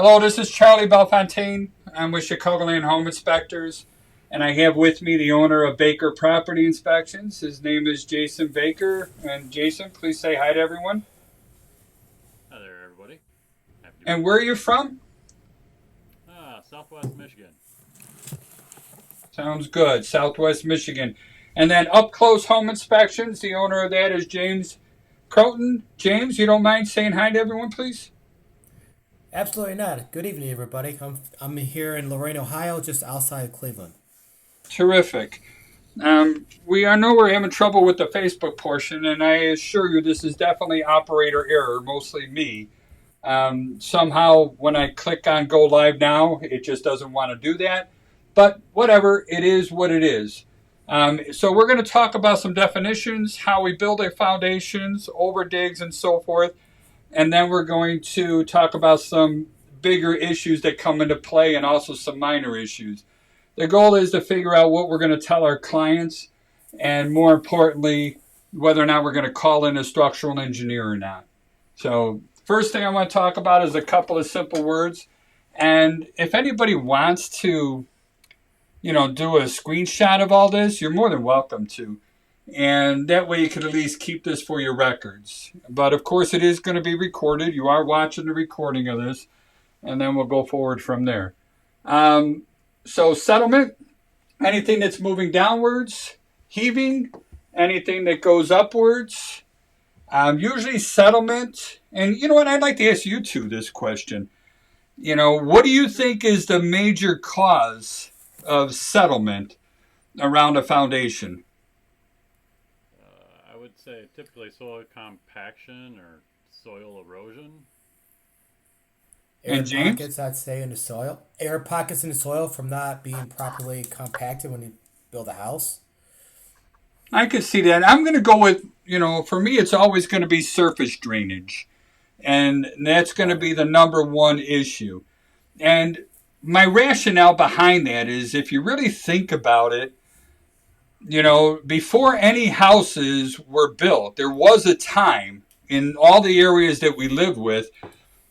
Hello, this is Charlie Belfontaine. I'm with Chicagoland Home Inspectors, and I have with me the owner of Baker Property Inspections. His name is Jason Baker. And Jason, please say hi to everyone. Hi there, everybody. Happy to be And here. where are you from? Southwest Michigan. Sounds good. Southwest Michigan. And then Up Close Home Inspections. The owner of that is James Croton. James, you don't mind saying hi to everyone, please? Absolutely not. Good evening, everybody. I'm here in Lorain, Ohio, just outside of Cleveland. Terrific. I know we're having trouble with the Facebook portion, and I assure you this is definitely operator error, mostly me. Somehow, when I click on Go Live Now, it just doesn't want to do that. But whatever, it is what it is. So we're going to talk about some definitions, how we build our foundations, over digs, and so forth. And then we're going to talk about some bigger issues that come into play and also some minor issues. The goal is to figure out what we're going to tell our clients, and more importantly, whether or not we're going to call in a structural engineer or not. So first thing I want to talk about is a couple of simple words. And if anybody wants to, do a screenshot of all this, you're more than welcome to. And that way you can at least keep this for your records. But of course it is going to be recorded. You are watching the recording of this. And then we'll go forward from there. So settlement, anything that's moving downwards, heaving, anything that goes upwards. Usually settlement, and you know what, I'd like to ask you two this question. What do you think is the major cause of settlement around a foundation? I would say typically soil compaction or soil erosion. Air And James? pockets, I'd say, in the soil. Air pockets in the soil from not being properly compacted when you build a house. I could see that. I'm going to go with, for me, it's always going to be surface drainage. And that's going to be the number one issue. And my rationale behind that is if you really think about it, before any houses were built, there was a time in all the areas that we live with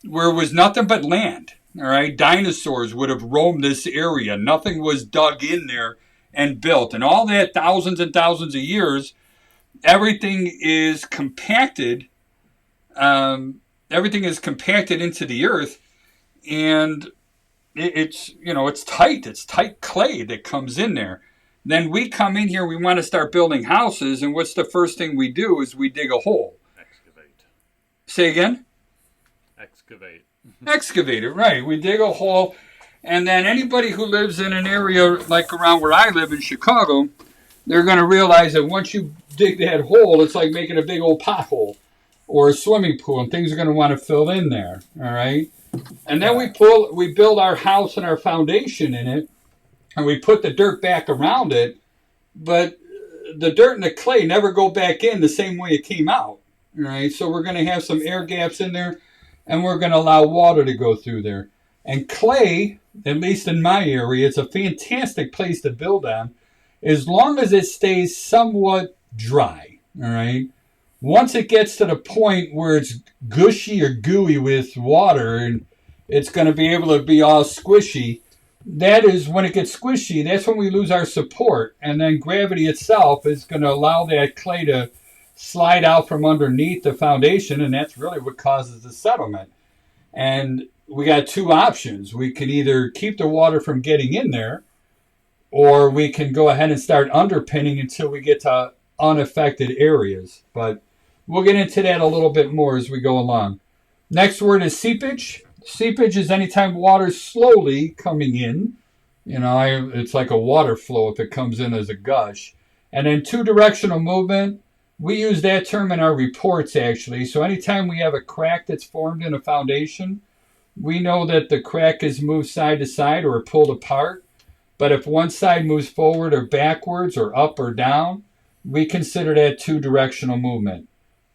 where it was nothing but land. All right. Dinosaurs would have roamed this area. Nothing was dug in there and built. And all that thousands and thousands of years, everything is compacted. Everything is compacted into the earth. And it's tight. It's tight clay that comes in there. Then we come in here, we want to start building houses, and what's the first thing we do is we dig a hole. Excavate. Say again? Excavate. Excavate it, right. We dig a hole, and then anybody who lives in an area like around where I live in Chicago, they're going to realize that once you dig that hole, it's like making a big old pothole or a swimming pool, and things are going to want to fill in there, all right? And then Right. we build our house and our foundation in it, and we put the dirt back around it, but the dirt and the clay never go back in the same way it came out. Right? So we're going to have some air gaps in there, and we're going to allow water to go through there. And clay, at least in my area, it's a fantastic place to build on as long as it stays somewhat dry. All right. Once it gets to the point where it's gushy or gooey with water and it's going to be able to be all squishy, that is when it gets squishy, that's when we lose our support. And then gravity itself is going to allow that clay to slide out from underneath the foundation, and that's really what causes the settlement. And we got two options. We can either keep the water from getting in there, or we can go ahead and start underpinning until we get to unaffected areas. But we'll get into that a little bit more as we go along. Next word is seepage. Seepage is anytime water slowly coming in. It's like a water flow if it comes in as a gush. And then two-directional movement. We use that term in our reports, actually. So anytime we have a crack that's formed in a foundation, we know that the crack is moved side to side or pulled apart. But if one side moves forward or backwards or up or down, we consider that two-directional movement.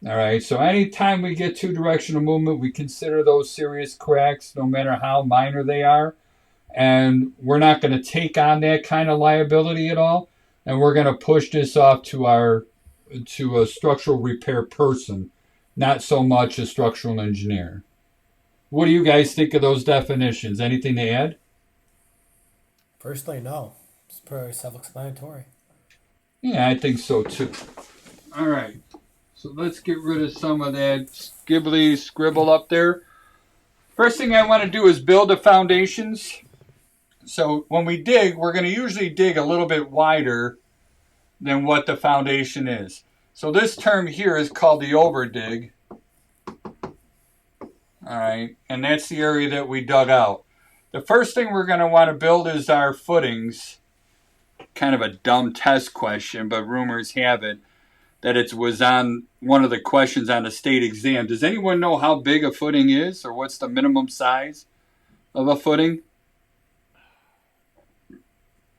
All right, so anytime we get two-directional movement, we consider those serious cracks, no matter how minor they are. And we're not going to take on that kind of liability at all. And we're going to push this off to a structural repair person, not so much a structural engineer. What do you guys think of those definitions? Anything to add? Personally, no. It's pretty self-explanatory. Yeah, I think so too. All right. So let's get rid of some of that skibbly scribble up there. First thing I want to do is build the foundations. So when we dig, we're going to usually dig a little bit wider than what the foundation is. So this term here is called the overdig. All right, and that's the area that we dug out. The first thing we're going to want to build is our footings. Kind of a dumb test question, but rumors have it that it was on one of the questions on the state exam. Does anyone know how big a footing is, or what's the minimum size of a footing?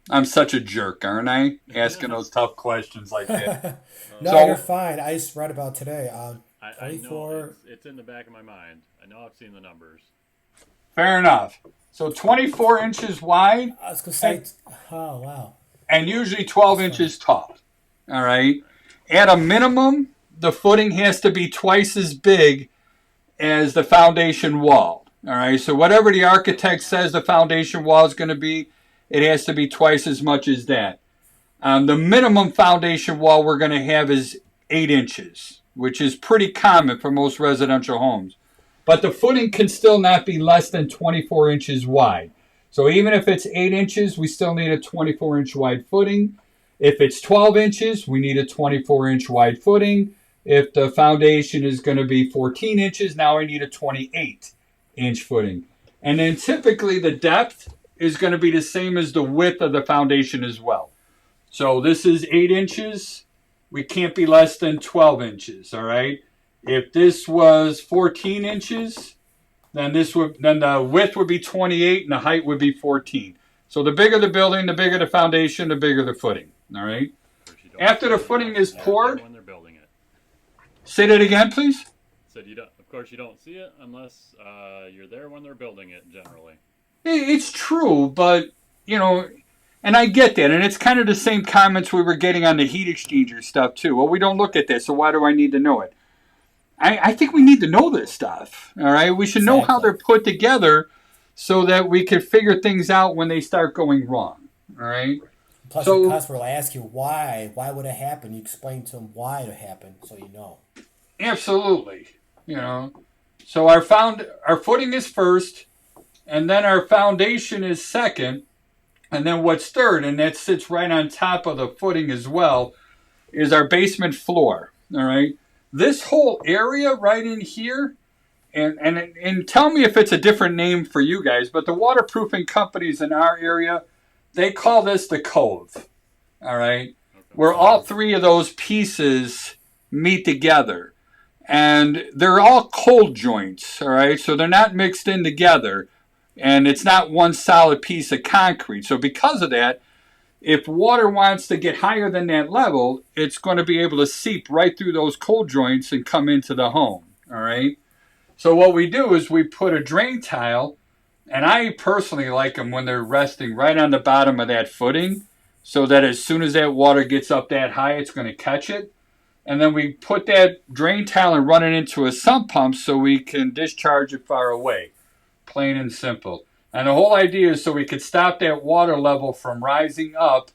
I'm such a jerk, aren't I? Asking those tough questions like that. No, So- you're fine. I just read about today. I know 24. it's in the back of my mind. I know I've seen the numbers. Fair enough. So 24 inches wide I was gonna say. Oh wow. and usually 12 inches tall. All right. At a minimum, the footing has to be twice as big as the foundation wall. All right. So whatever the architect says the foundation wall is going to be, it has to be twice as much as that. The minimum foundation wall we're going to have is 8 inches, which is pretty common for most residential homes. But the footing can still not be less than 24 inches wide. So even if it's 8 inches, we still need a 24-inch wide footing. If it's 12 inches, we need a 24-inch wide footing. If the foundation is going to be 14 inches, now we need a 28-inch footing. And then typically the depth is going to be the same as the width of the foundation as well. So this is 8 inches. We can't be less than 12 inches, all right? If this was 14 inches, then the width would be 28 and the height would be 14. So the bigger the building, the bigger the foundation, the bigger the footing, all right? After the footing is poured, when they're building it. say that again, please. Said you don't. Of course, you don't see it unless you're there when they're building it. Generally. It's true, but, you know, and I get that. And it's kind of the same comments we were getting on the heat exchanger stuff, too. Well, we don't look at this, so why do I need to know it? I think we need to know this stuff, all right? We should know how they're put together so that we can figure things out when they start going wrong, all right? Plus, So- the customer will ask you why. Why would it happen? You explain to them why it happened, so you know. Absolutely, you know. So our footing is first, and then our foundation is second, and then what's third, and that sits right on top of the footing as well, is our basement floor, all right? This whole area right in here, and tell me if it's a different name for you guys, but the waterproofing companies in our area, they call this the cove, all right? Where all three of those pieces meet together. And they're all cold joints, all right? So they're not mixed in together. And it's not one solid piece of concrete. So because of that, if water wants to get higher than that level, it's going to be able to seep right through those cold joints and come into the home, all right? So what we do is we put a drain tile, and I personally like them when they're resting right on the bottom of that footing, so that as soon as that water gets up that high, it's going to catch it. And then we put that drain tile and run it into a sump pump so we can discharge it far away. Plain and simple. And the whole idea is so we could stop that water level from rising up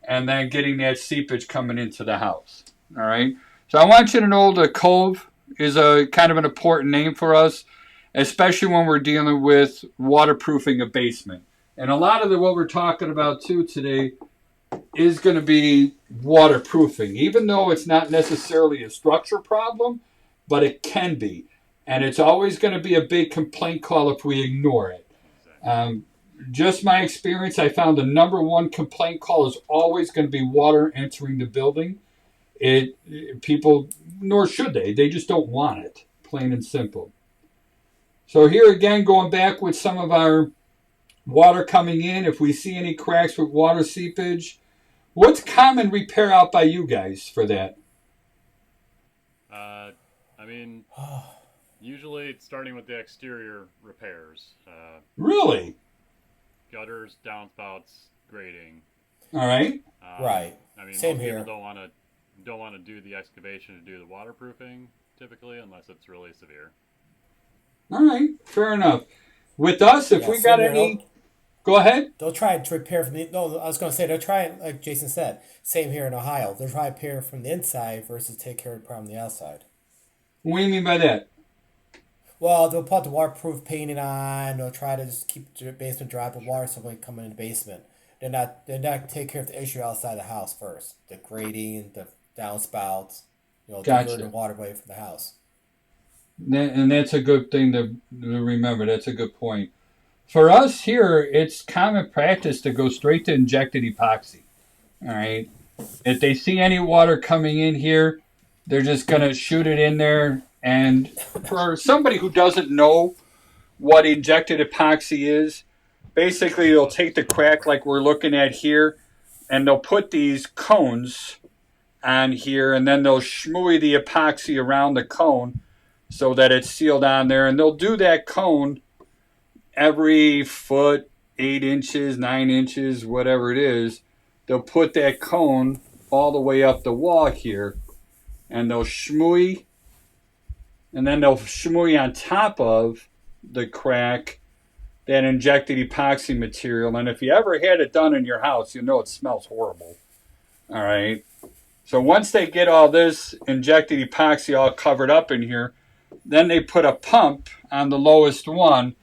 and then getting that seepage coming into the house. All right? So I want you to know the cove is a kind of an important name for us, especially when we're dealing with waterproofing a basement. And a lot of what we're talking about too today is going to be waterproofing, even though it's not necessarily a structure problem, but it can be. And it's always going to be a big complaint call if we ignore it. Just my experience, I found the number one complaint call is always going to be water entering the building. People, nor should they just don't want it, plain and simple. So here again, going back with some of our water coming in, if we see any cracks with water seepage, what's common repair out by you guys for that? I mean, usually it's starting with the exterior repairs. Really? Gutters, downspouts, grading. All right. Right. I mean, Same most here. people don't want to do the excavation to do the waterproofing typically, unless it's really severe. All right. Fair enough. With us, if Yeah, we got same here. any, go ahead. They'll try to repair from the. No, I was going to say they'll try, like Jason said, same here in Ohio. They'll try to repair from the inside versus take care of the problem on the outside. What do you mean by that? Well, they'll put the waterproof painting on. They'll try to just keep the basement dry with water so when come in the basement. They're not take care of the issue outside the house first. The grading, the downspouts, diverting the Gotcha. water away from the house. And that's a good thing to remember. That's a good point. For us here, it's common practice to go straight to injected epoxy. All right. If they see any water coming in here, they're just going to shoot it in there. And for somebody who doesn't know what injected epoxy is, basically they'll take the crack like we're looking at here, and they'll put these cones on here, and then they'll shmooey the epoxy around the cone so that it's sealed on there. And they'll do that cone every foot, 8 inches, 9 inches, whatever it is. They'll put that cone all the way up the wall here, and they'll shmooey, and then they'll shmooey on top of the crack that injected epoxy material. And if you ever had it done in your house, you know it smells horrible. All right. So once they get all this injected epoxy all covered up in here, then they put a pump on the lowest one,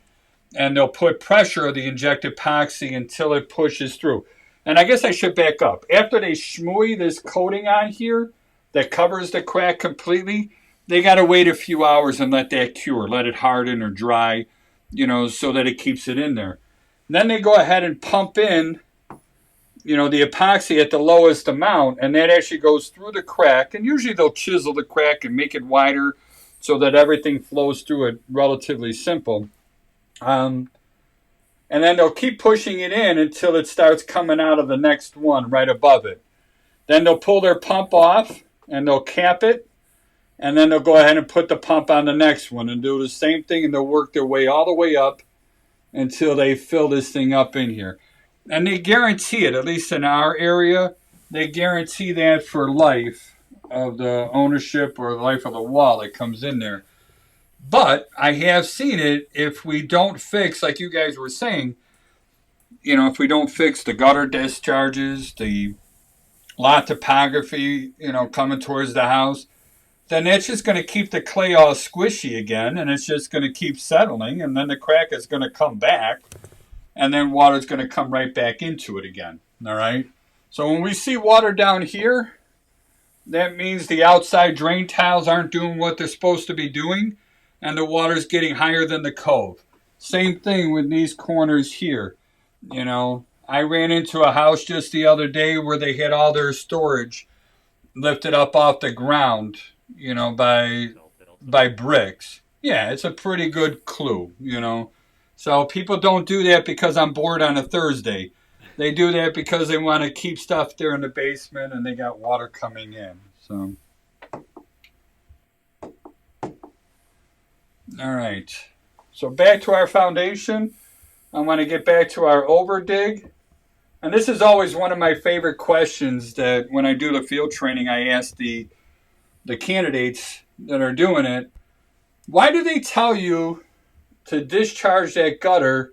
and they'll put pressure of the injected epoxy until it pushes through. And I guess I should back up. After they shmooey this coating on here that covers the crack completely, they got to wait a few hours and let that cure, let it harden or dry, so that it keeps it in there. And then they go ahead and pump in, the epoxy at the lowest amount, and that actually goes through the crack. And usually they'll chisel the crack and make it wider so that everything flows through it relatively simple. And then they'll keep pushing it in until it starts coming out of the next one right above it. Then they'll pull their pump off and they'll cap it. And then they'll go ahead and put the pump on the next one and do the same thing. And they'll work their way all the way up until they fill this thing up in here. And they guarantee it, at least in our area, they guarantee that for life of the ownership or the life of the wall that comes in there. But I have seen it if we don't fix, like you guys were saying, if we don't fix the gutter discharges, the lot topography, coming towards the house, then it's just going to keep the clay all squishy again, and it's just going to keep settling, and then the crack is going to come back, and then water's going to come right back into it again. All right? So when we see water down here, that means the outside drain tiles aren't doing what they're supposed to be doing, and the water's getting higher than the cove. Same thing with these corners here. I ran into a house just the other day where they had all their storage lifted up off the ground, by bricks. Yeah, it's a pretty good clue, So people don't do that because I'm bored on a Thursday. They do that because they want to keep stuff there in the basement and they got water coming in. So, all right. So back to our foundation. I want to get back to our overdig. And this is always one of my favorite questions that when I do the field training, I ask the candidates that are doing it, why do they tell you to discharge that gutter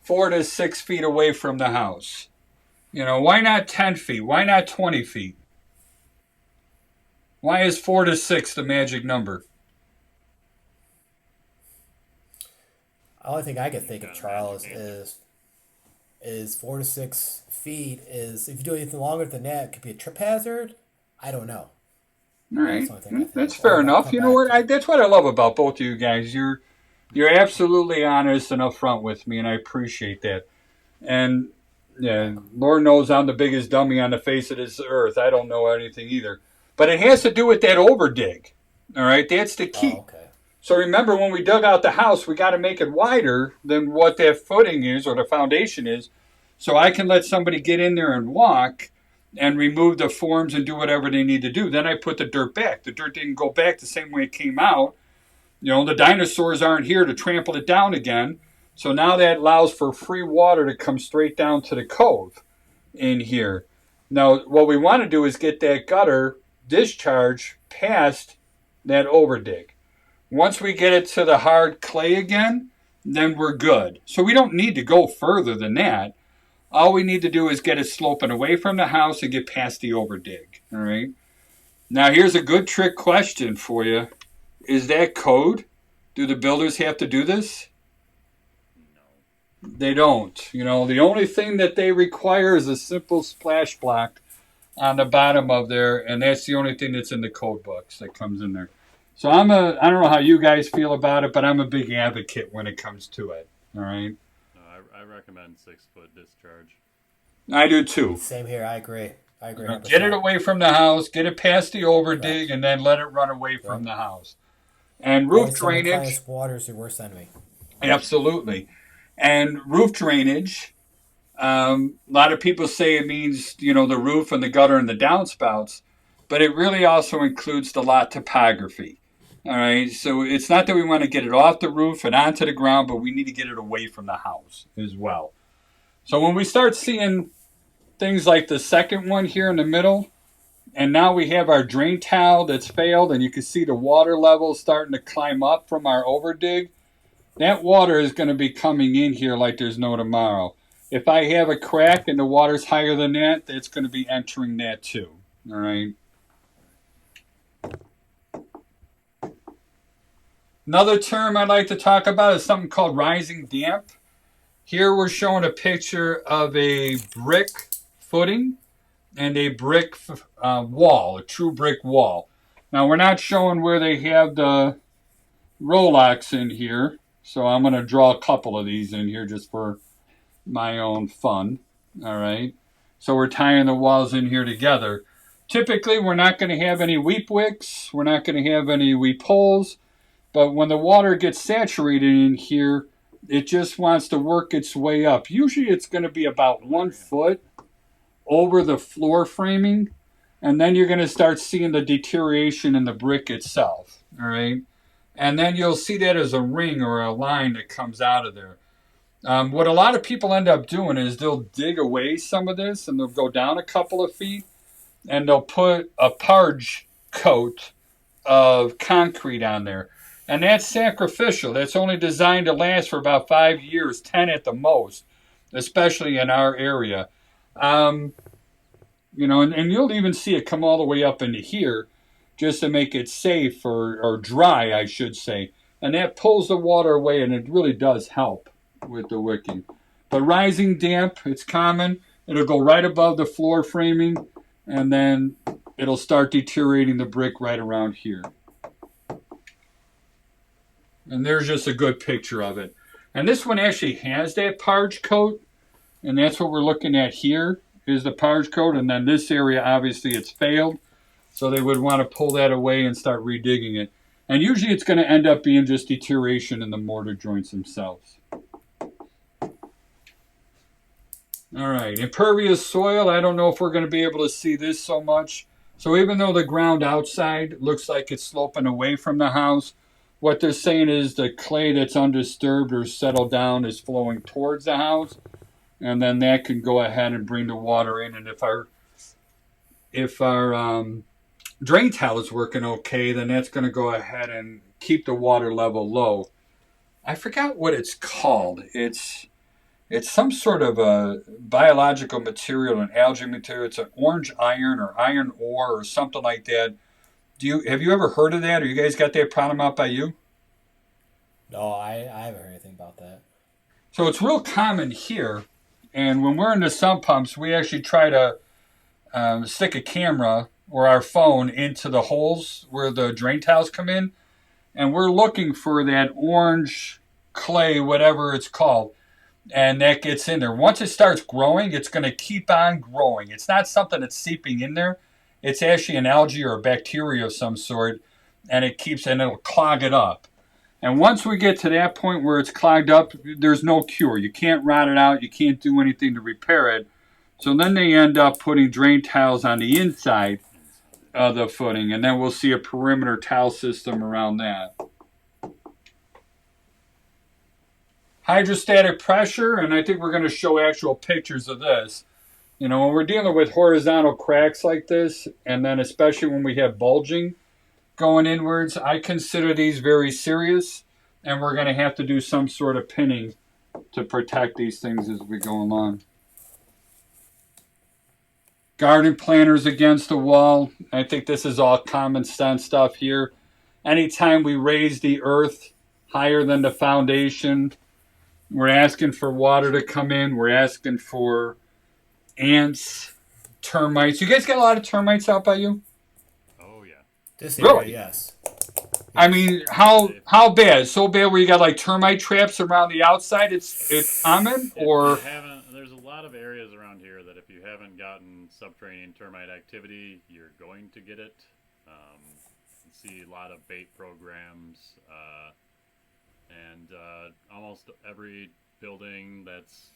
4 to 6 feet away from the house? Why not 10 feet? Why not 20 feet? Why is 4 to 6 the magic number? The only thing I could think of, Charles, is 4 to 6 feet is if you do anything longer than that, it could be a trip hazard. I don't know. All right, That's the only thing I think. that's Or fair it might enough. come You know back what? to. That's what I love about both of you guys. You're absolutely honest and upfront with me, and I appreciate that. And yeah, Lord knows I'm the biggest dummy on the face of this earth. I don't know anything either. But it has to do with that overdig. All right, that's the key. Oh, okay. So remember, when we dug out the house, we got to make it wider than what that footing is or the foundation is, so I can let somebody get in there and walk and remove the forms and do whatever they need to do. Then I put the dirt back. The dirt didn't go back the same way it came out. The dinosaurs aren't here to trample it down again. So now that allows for free water to come straight down to the cove in here. Now, what we want to do is get that gutter discharge past that overdig. Once we get it to the hard clay again, then we're good. So we don't need to go further than that. All we need to do is get it sloping away from the house and get past the overdig. All right. Now here's a good trick question for you. Is that code? Do the builders have to do this? No. They don't. You know, the only thing that they require is a simple splash block on the bottom of there, and that's the only thing that's in the code books that comes in there. So I don't know how you guys feel about it, but I'm a big advocate when it comes to it. All right. No, I recommend 6-foot discharge. I do too. Same here. I agree. I agree. 100%. Get it away from the house, get it past the overdig, Correct. and then let it run away from the house. And Always roof some of the drainage. client's water's your worst enemy. Absolutely. And roof drainage, a lot of people say it means, you know, the roof and the gutter and the downspouts, but it really also includes the lot topography. All right. So it's not that we want to get it off the roof and onto the ground, but we need to get it away from the house as well. So when we start seeing things like the second one here in the middle, and now we have our drain tile that's failed, and you can see the water level starting to climb up from our overdig. That water is going to be coming in here like there's no tomorrow. If I have a crack and the water's higher than that, that's going to be entering that too. All right. Another term I'd like to talk about is something called rising damp. Here we're showing a picture of a brick footing and a brick wall, a true brick wall. Now we're not showing where they have the Rolex in here, so I'm going to draw a couple of these in here just for my own fun. All right. So we're tying the walls in here together. Typically, we're not going to have any weep wicks. We're not going to have any weep holes. But when the water gets saturated in here, it just wants to work its way up. Usually it's going to be about 1 foot over the floor framing. And then you're going to start seeing the deterioration in the brick itself. All right. And then you'll see that as a ring or a line that comes out of there. What a lot of people end up doing is they'll dig away some of this and they'll go down a couple of feet and they'll put a parge coat of concrete on there. And that's sacrificial. That's only designed to last for about 5 years, 10 at the most, especially in our area. You know, and you'll even see it come all the way up into here just to make it safe or dry, I should say. And that pulls the water away, and it really does help with the wicking. But rising damp, it's common. It'll go right above the floor framing, and then it'll start deteriorating the brick right around here. And there's just a good picture of it. And this one actually has that parge coat, and that's what we're looking at here is the parge coat. And then this area, obviously, it's failed. So they would want to pull that away and start redigging it. And usually it's going to end up being just deterioration in the mortar joints themselves. All right, impervious soil. I don't know if we're going to be able to see this so much. So even though the ground outside looks like it's sloping away from the house, what they're saying is the clay that's undisturbed or settled down is flowing towards the house. And then that can go ahead and bring the water in. And if our drain tile is working okay, then that's going to go ahead and keep the water level low. I forgot what it's called. It's some sort of a biological material, an algae material. It's an orange iron or iron ore or something like that. Have you ever heard of that, or you guys got that problem out by you? No, I haven't heard anything about that. So it's real common here, and when we're in the sump pumps, we actually try to stick a camera or our phone into the holes where the drain tiles come in, and we're looking for that orange clay, whatever it's called, and that gets in there. Once it starts growing, it's going to keep on growing. It's not something that's seeping in there. It's actually an algae or a bacteria of some sort, and it'll clog it up. And once we get to that point where it's clogged up, there's no cure. You can't rot it out. You can't do anything to repair it. So then they end up putting drain tiles on the inside of the footing, and then we'll see a perimeter tile system around that. Hydrostatic pressure, and I think we're going to show actual pictures of this. You know, when we're dealing with horizontal cracks like this, and then especially when we have bulging, going inwards. I consider these very serious, and we're going to have to do some sort of pinning to protect these things as we go along. Garden planters against the wall. I think this is all common sense stuff here. Anytime we raise the earth higher than the foundation, we're asking for water to come in. We're asking for ants, termites. You guys got a lot of termites out by you? Oh yeah. This area, Really? yes. I mean, how bad? So bad where you got like termite traps around the outside? It's common, or If you haven't, there's a lot of areas around here that if you haven't gotten subterranean termite activity, you're going to get it. You see a lot of bait programs, and almost every building that's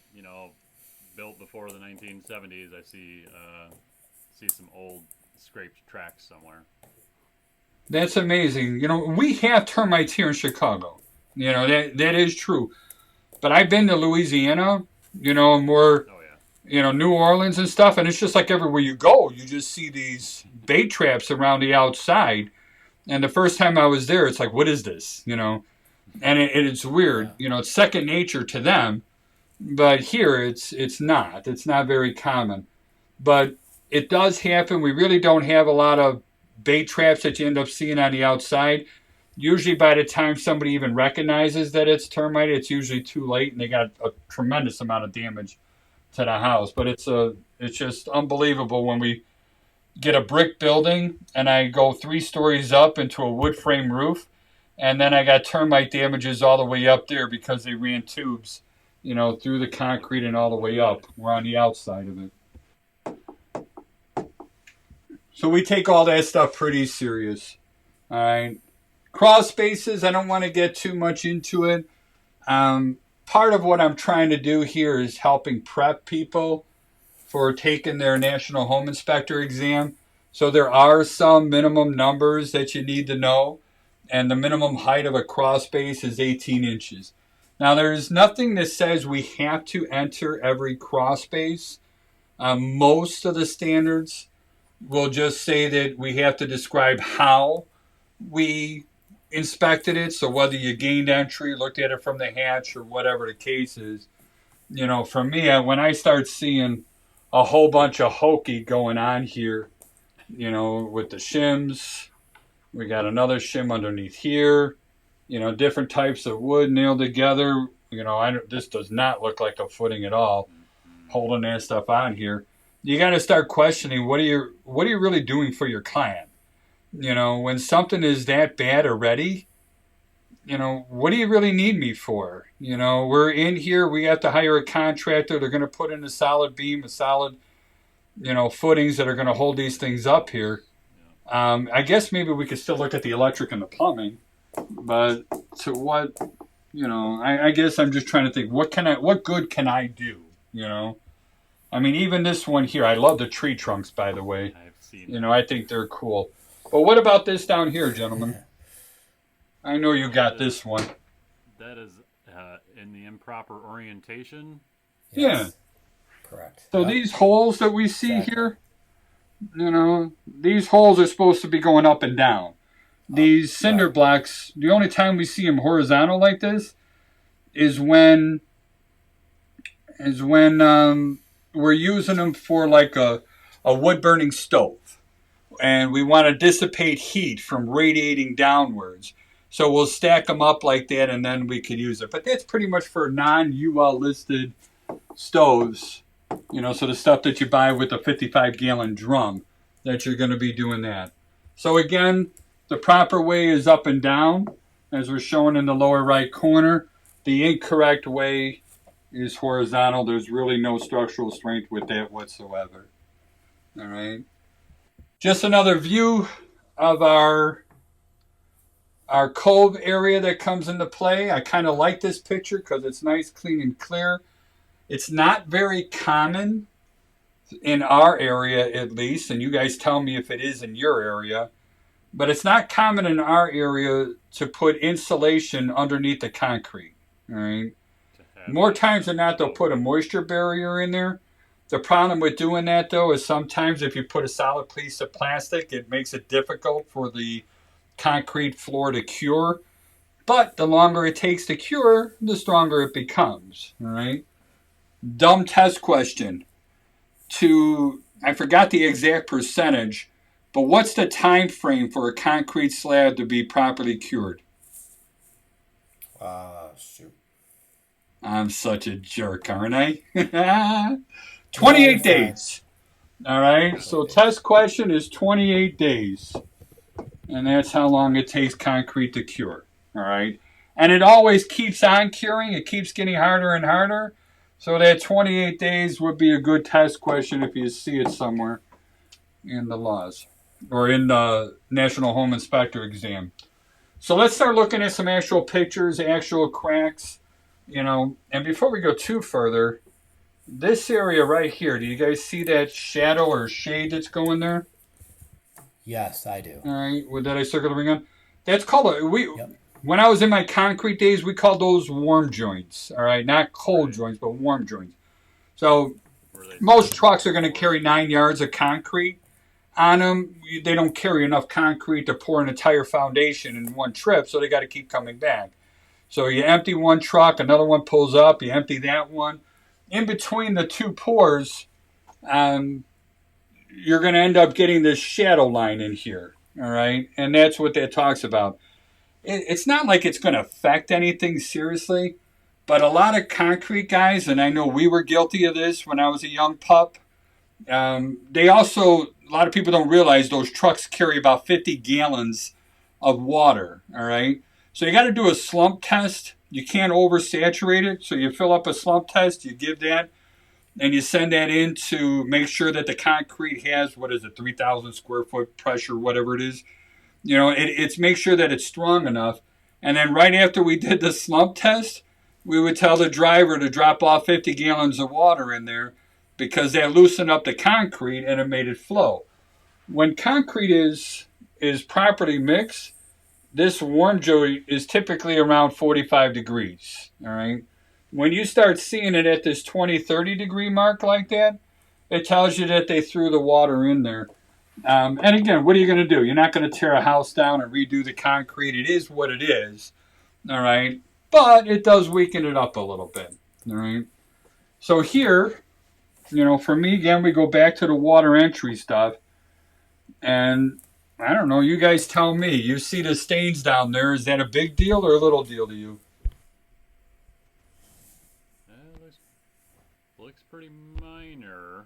built before the 1970s, I see some old scraped tracks somewhere. that's amazing. We have termites here in Chicago. That is true. But I've been to Louisiana, more, Oh yeah. New Orleans and stuff, and it's just like everywhere you go, you just see these bait traps around the outside. And the first time I was there, it's like, what is this? And it's weird. It's second nature to them. But here, it's not. It's not very common. But it does happen. We really don't have a lot of bait traps that you end up seeing on the outside. Usually by the time somebody even recognizes that it's termite, it's usually too late, and they got a tremendous amount of damage to the house. But it's just unbelievable when we get a brick building and I go 3 stories up into a wood frame roof, and then I got termite damages all the way up there because they ran tubes, through the concrete and all the way up. We're on the outside of it. So we take all that stuff pretty serious. All right. Crawl spaces, I don't want to get too much into it. Part of what I'm trying to do here is helping prep people for taking their National Home Inspector exam. So there are some minimum numbers that you need to know. And the minimum height of a crawl space is 18 inches. Now, there's nothing that says we have to enter every crawl space. Most of the standards will just say that we have to describe how we inspected it. So whether you gained entry, looked at it from the hatch, or whatever the case is. For me, when I start seeing a whole bunch of hokey going on here, with the shims, we got another shim underneath here, different types of wood nailed together. This does not look like a footing at all, holding that stuff on here. You got to start questioning what are you really doing for your client? When something is that bad already, what do you really need me for? We're in here, we have to hire a contractor. They're going to put in a solid beam, a solid, footings that are going to hold these things up here. I guess maybe we could still look at the electric and the plumbing, but to what, I guess I'm just trying to think, what good can I do? I mean, even this one here, I love the tree trunks, by the way. I've seen. I think they're cool. But what about this down here, gentlemen? I know you got this one. That is in the improper orientation. Yes. Yeah. Correct. So Yep. these holes that we see Exactly. here, these holes are supposed to be going up and down. These cinder right. blocks, the only time we see them horizontal like this is when we're using them for like a wood burning stove. And we want to dissipate heat from radiating downwards. So we'll stack them up like that, and then we could use it. But that's pretty much for non-UL listed stoves. So the stuff that you buy with a 55-gallon drum, that you're going to be doing that. So again, the proper way is up and down, as we're showing in the lower right corner. The incorrect way is horizontal. There's really no structural strength with that whatsoever. All right. Just another view of our cove area that comes into play. I kind of like this picture because it's nice, clean, and clear. It's not very common in our area, at least, and you guys tell me if it is in your area, but it's not common in our area to put insulation underneath the concrete. All right. More times than not, they'll put a moisture barrier in there. The problem with doing that, though, is sometimes if you put a solid piece of plastic, it makes it difficult for the concrete floor to cure. But the longer it takes to cure, the stronger it becomes. All right. Dumb test question. I forgot the exact percentage, but what's the time frame for a concrete slab to be properly cured? Shoot. I'm such a jerk, aren't I? No, 28 you're fine. days. All right. So Okay. test question is 28 days. And that's how long it takes concrete to cure. All right. And it always keeps on curing. It keeps getting harder and harder. So that 28 days would be a good test question if you see it somewhere in the laws or in the National Home Inspector exam. So let's start looking at some actual pictures, actual cracks, And before we go too further, this area right here, do you guys see that shadow or shade that's going there? Yes, I do. All right, with that I circle the ring on. That's called Yep. when I was in my concrete days, we called those warm joints. All right, not cold joints, but warm joints. So most trucks are going to carry 9 yards of concrete on them. They don't carry enough concrete to pour an entire foundation in one trip, so they got to keep coming back. So you empty one truck, another one pulls up, you empty that one. In between the two pours, you're going to end up getting this shadow line in here. All right. And that's what that talks about. It's not like it's going to affect anything seriously, but a lot of concrete guys, and I know we were guilty of this when I was a young pup, they also, a lot of people don't realize those trucks carry about 50 gallons of water. All right. So you got to do a slump test. You can't oversaturate it. So you fill up a slump test, you give that, and you send that in to make sure that the concrete has, 3,000 square foot pressure, whatever it is. It's make sure that it's strong enough. And then right after we did the slump test, we would tell the driver to drop off 50 gallons of water in there because that loosened up the concrete and it made it flow. When concrete is properly mixed, this warm joint is typically around 45 degrees. All right. When you start seeing it at this 20, 30 degree mark like that, it tells you that they threw the water in there. And again, what are you going to do? You're not going to tear a house down and redo the concrete. It is what it is. All right. But it does weaken it up a little bit. All right. So here, for me, again, we go back to the water entry stuff. And I don't know. You guys tell me. You see the stains down there. Is that a big deal or a little deal to you? Looks pretty minor.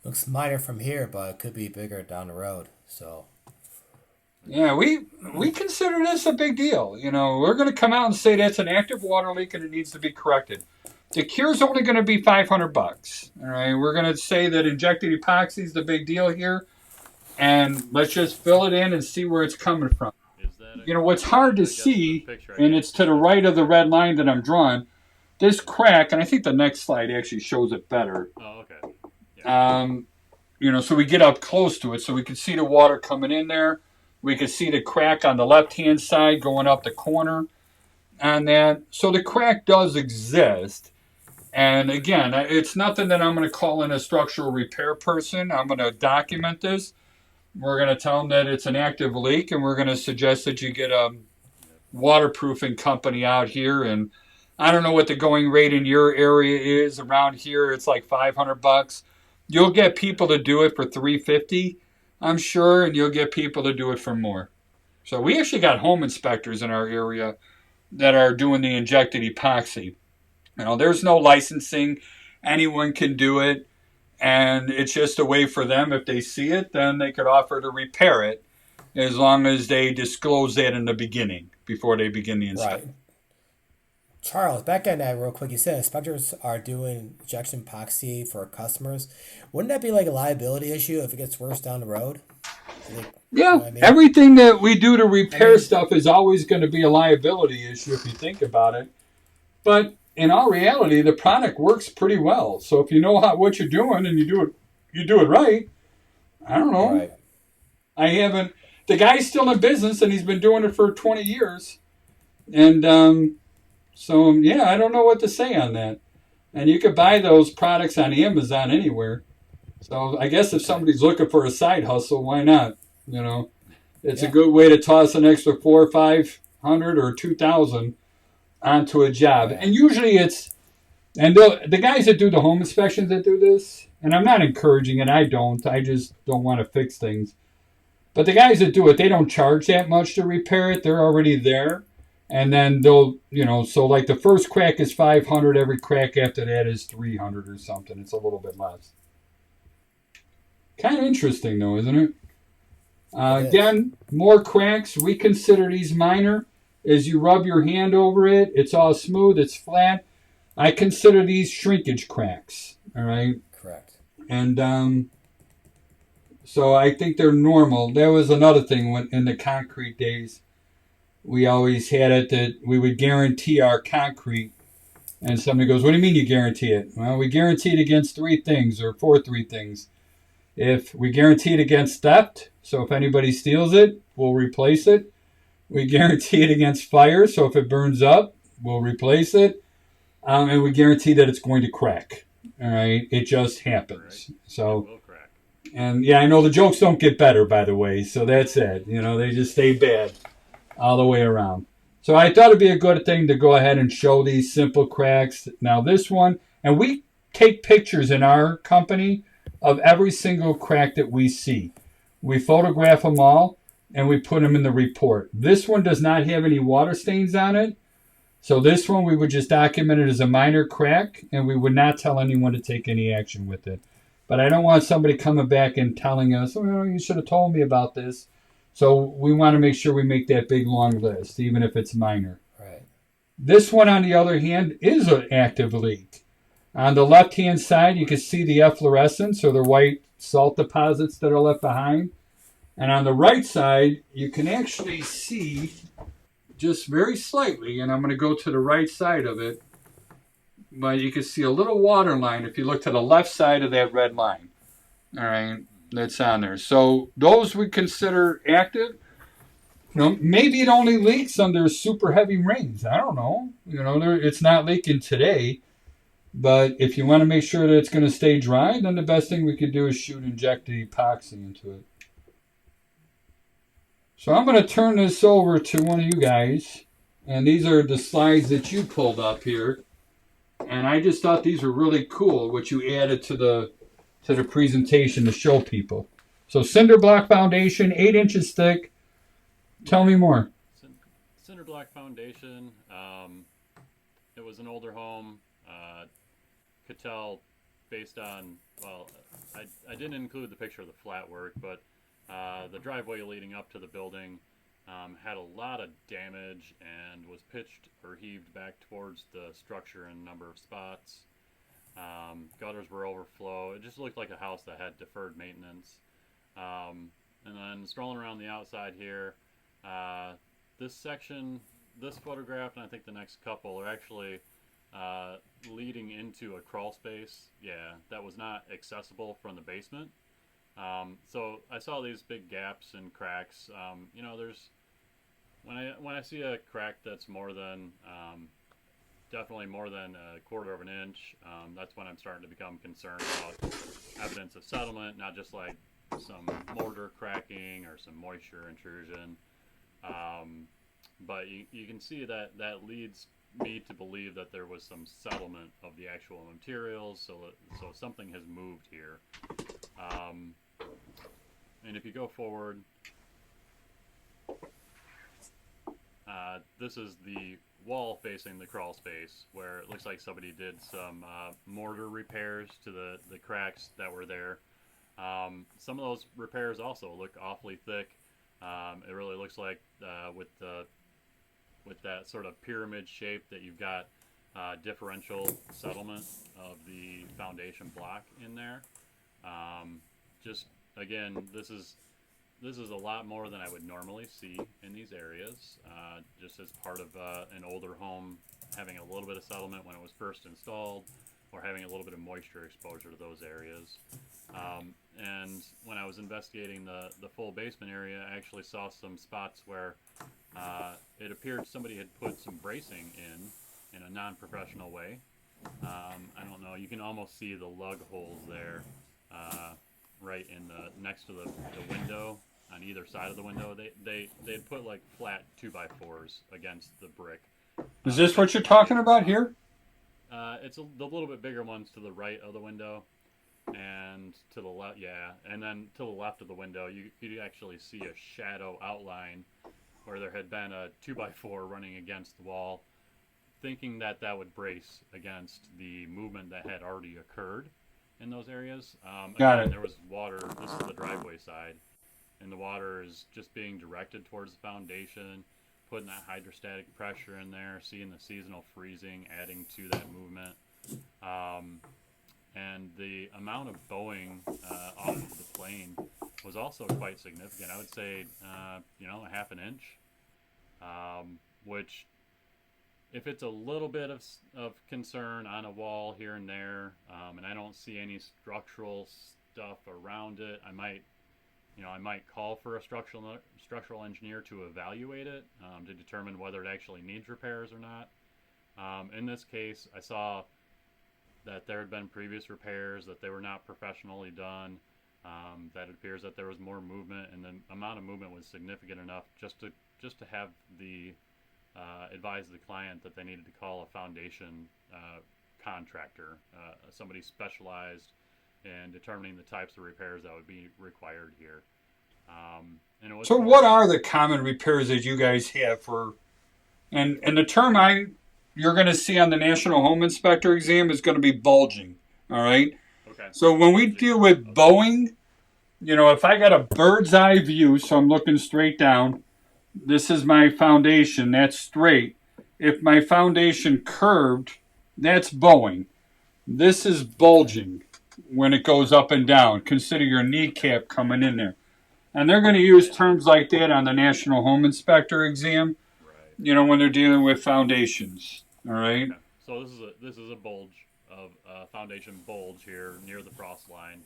Looks minor from here, but it could be bigger down the road. So. Yeah, we consider this a big deal. We're going to come out and say that's an active water leak and it needs to be corrected. The cure's only going to be $500. All right, we're going to say that injected epoxy is the big deal here, and let's just fill it in and see where it's coming from. What's hard to see, and it's to the right of the red line that I'm drawing. This crack, and I think the next slide actually shows it better. Oh, okay. Yeah. So we get up close to it so we can see the water coming in there. We can see the crack on the left-hand side going up the corner on that. So the crack does exist. And again, it's nothing that I'm going to call in a structural repair person. I'm going to document this. We're going to tell them that it's an active leak, and we're going to suggest that you get a waterproofing company out here. And I don't know what the going rate in your area is. Around here, it's like $500. You'll get people to do it for $350, I'm sure, and you'll get people to do it for more. So we actually got home inspectors in our area that are doing the injected epoxy. There's no licensing. Anyone can do it. And it's just a way for them, if they see it, then they could offer to repair it as long as they disclose that in the beginning before they begin the inspection. Right. Charles, back on that real quick, you said inspectors are doing injection epoxy for customers. Wouldn't that be like a liability issue if it gets worse down the road? Yeah, everything that we do to repair stuff is always going to be a liability issue if you think about it. But in all reality, the product works pretty well. So if you know what you're doing and you do it right, I don't know. Right. I haven't. The guy's still in business and he's been doing it for 20 years. And so, yeah, I don't know what to say on that. And you could buy those products on Amazon anywhere. So I guess if somebody's looking for a side hustle, why not? It's a Yeah. good way to toss an extra 4 or 500 or 2,000 onto a Oh job. yeah. And usually and the guys that do the home inspections that do this, and I'm not encouraging it, I just don't want to fix things. But the guys that do it, they don't charge that much to repair it. They're already there. And then so like the first crack is 500, every crack after that is 300 or something. It's a little bit less. Kind of interesting though, isn't it? It is. Again, more cracks. We consider these minor. As you rub your hand over it, it's all smooth, it's flat. I consider these shrinkage cracks. All right. Correct. And so I think they're normal. There was another thing when in the concrete days, we always had it that we would guarantee our concrete. And somebody goes, "What do you mean you guarantee it?" Well, we guarantee it against three things or for three things. If we guarantee it against theft, so if anybody steals it, we'll replace it. We guarantee it against fire, so if it burns up, we'll replace it. And we guarantee that it's going to crack. All right, it just happens. Right. It So, will crack. and yeah, I know the jokes don't get better, by the way. So that's it. They just stay bad all the way around. So I thought it'd be a good thing to go ahead and show these simple cracks. Now this one, and we take pictures in our company of every single crack that we see. We photograph them all and we put them in the report. This one does not have any water stains on it. So this one we would just document it as a minor crack and we would not tell anyone to take any action with it. But I don't want somebody coming back and telling us, "Oh, you should have told me about this." So we want to make sure we make that big long list, even if it's minor. Right. This one, on the other hand, is an active leak. On the left-hand side, you can see the efflorescence or the white salt deposits that are left behind. And on the right side, you can actually see just very slightly, and I'm going to go to the right side of it, but you can see a little water line if you look to the left side of that red line. All right, that's on there. So those we consider active. Maybe it only leaks under super heavy rains. I don't know. It's not leaking today. But if you want to make sure that it's going to stay dry, then the best thing we could do is inject the epoxy into it. So I'm going to turn this over to one of you guys. And these are the slides that you pulled up here. And I just thought these were really cool, what you added to the presentation to show people. So cinder block foundation, 8 inches thick. Tell me more. Cinder block foundation. It was an older home. Could tell based on, well, I didn't include the picture of the flat work, but the driveway leading up to the building had a lot of damage and was pitched or heaved back towards the structure in a number of spots. Gutters were overflow. It just looked like a house that had deferred maintenance. And then strolling around the outside here, this section, this photograph, and I think the next couple are actually leading into a crawl space. Yeah, that was not accessible from the basement. So I saw these big gaps and cracks. There's when I see a crack that's more than definitely more than a quarter of an inch, that's when I'm starting to become concerned about evidence of settlement, not just like some mortar cracking or some moisture intrusion. But you can see that leads me to believe that there was some settlement of the actual materials, so something has moved here. And if you go forward, this is the wall facing the crawl space where it looks like somebody did some mortar repairs to the cracks that were there. Some of those repairs also look awfully thick. It really looks like with that sort of pyramid shape that you've got differential settlement of the foundation block in there. Just again, this is a lot more than I would normally see in these areas. Just as part of an older home having a little bit of settlement when it was first installed, or having a little bit of moisture exposure to those areas. And when I was investigating the full basement area, I actually saw some spots where it appeared somebody had put some bracing in a non-professional way. I don't know, you can almost see the lug holes there right in next to the window on either side of the window. They'd put like flat 2x4s against the brick. Is this what you're talking about here? It's the little bit bigger ones to the right of the window, and to the left, yeah, and then to the left of the window, you'd actually see a shadow outline where there had been a 2x4 running against the wall, thinking that would brace against the movement that had already occurred in those areas. Got Again, it. there was water. This is the driveway side, and the water is just being directed towards the foundation, putting that hydrostatic pressure in there, seeing the seasonal freezing adding to that movement. And the amount of bowing off of the plane was also quite significant. I would say, a half an inch, which, if it's a little bit of concern on a wall here and there, and I don't see any structural stuff around it, I might call for a structural engineer to evaluate it, to determine whether it actually needs repairs or not. In this case, I saw that there had been previous repairs, that they were not professionally done, that it appears that there was more movement, and the amount of movement was significant enough just to have the advise the client that they needed to call a foundation contractor, somebody specialized in determining the types of repairs that would be required here. So what are the common repairs that you guys have for, and the term you're going to see on the National Home Inspector exam is going to be bulging, all right? Okay. So when we deal with bowing, if I got a bird's eye view, so I'm looking straight down, this is my foundation, that's straight. If my foundation curved, that's bowing. This is bulging when it goes up and down. Consider your kneecap coming in there. And they're going to use terms like that on the National Home Inspector exam, Right. when they're dealing with foundations. All right? Okay. So this is a bulge of foundation bulge here near the frost line.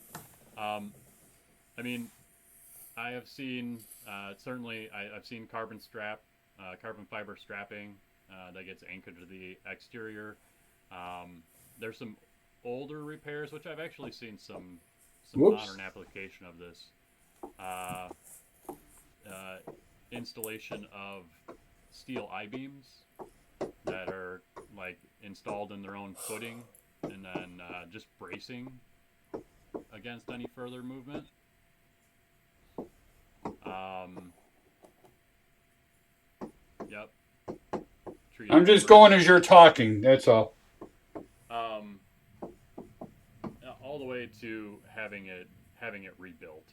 I have seen certainly I've seen carbon fiber strapping that gets anchored to the exterior. There's some older repairs, which I've actually seen some modern application of this. Installation of steel I-beams that are like installed in their own footing, and then just bracing against any further movement. Yep. I'm just going as you're talking, that's all. All the way to having it rebuilt.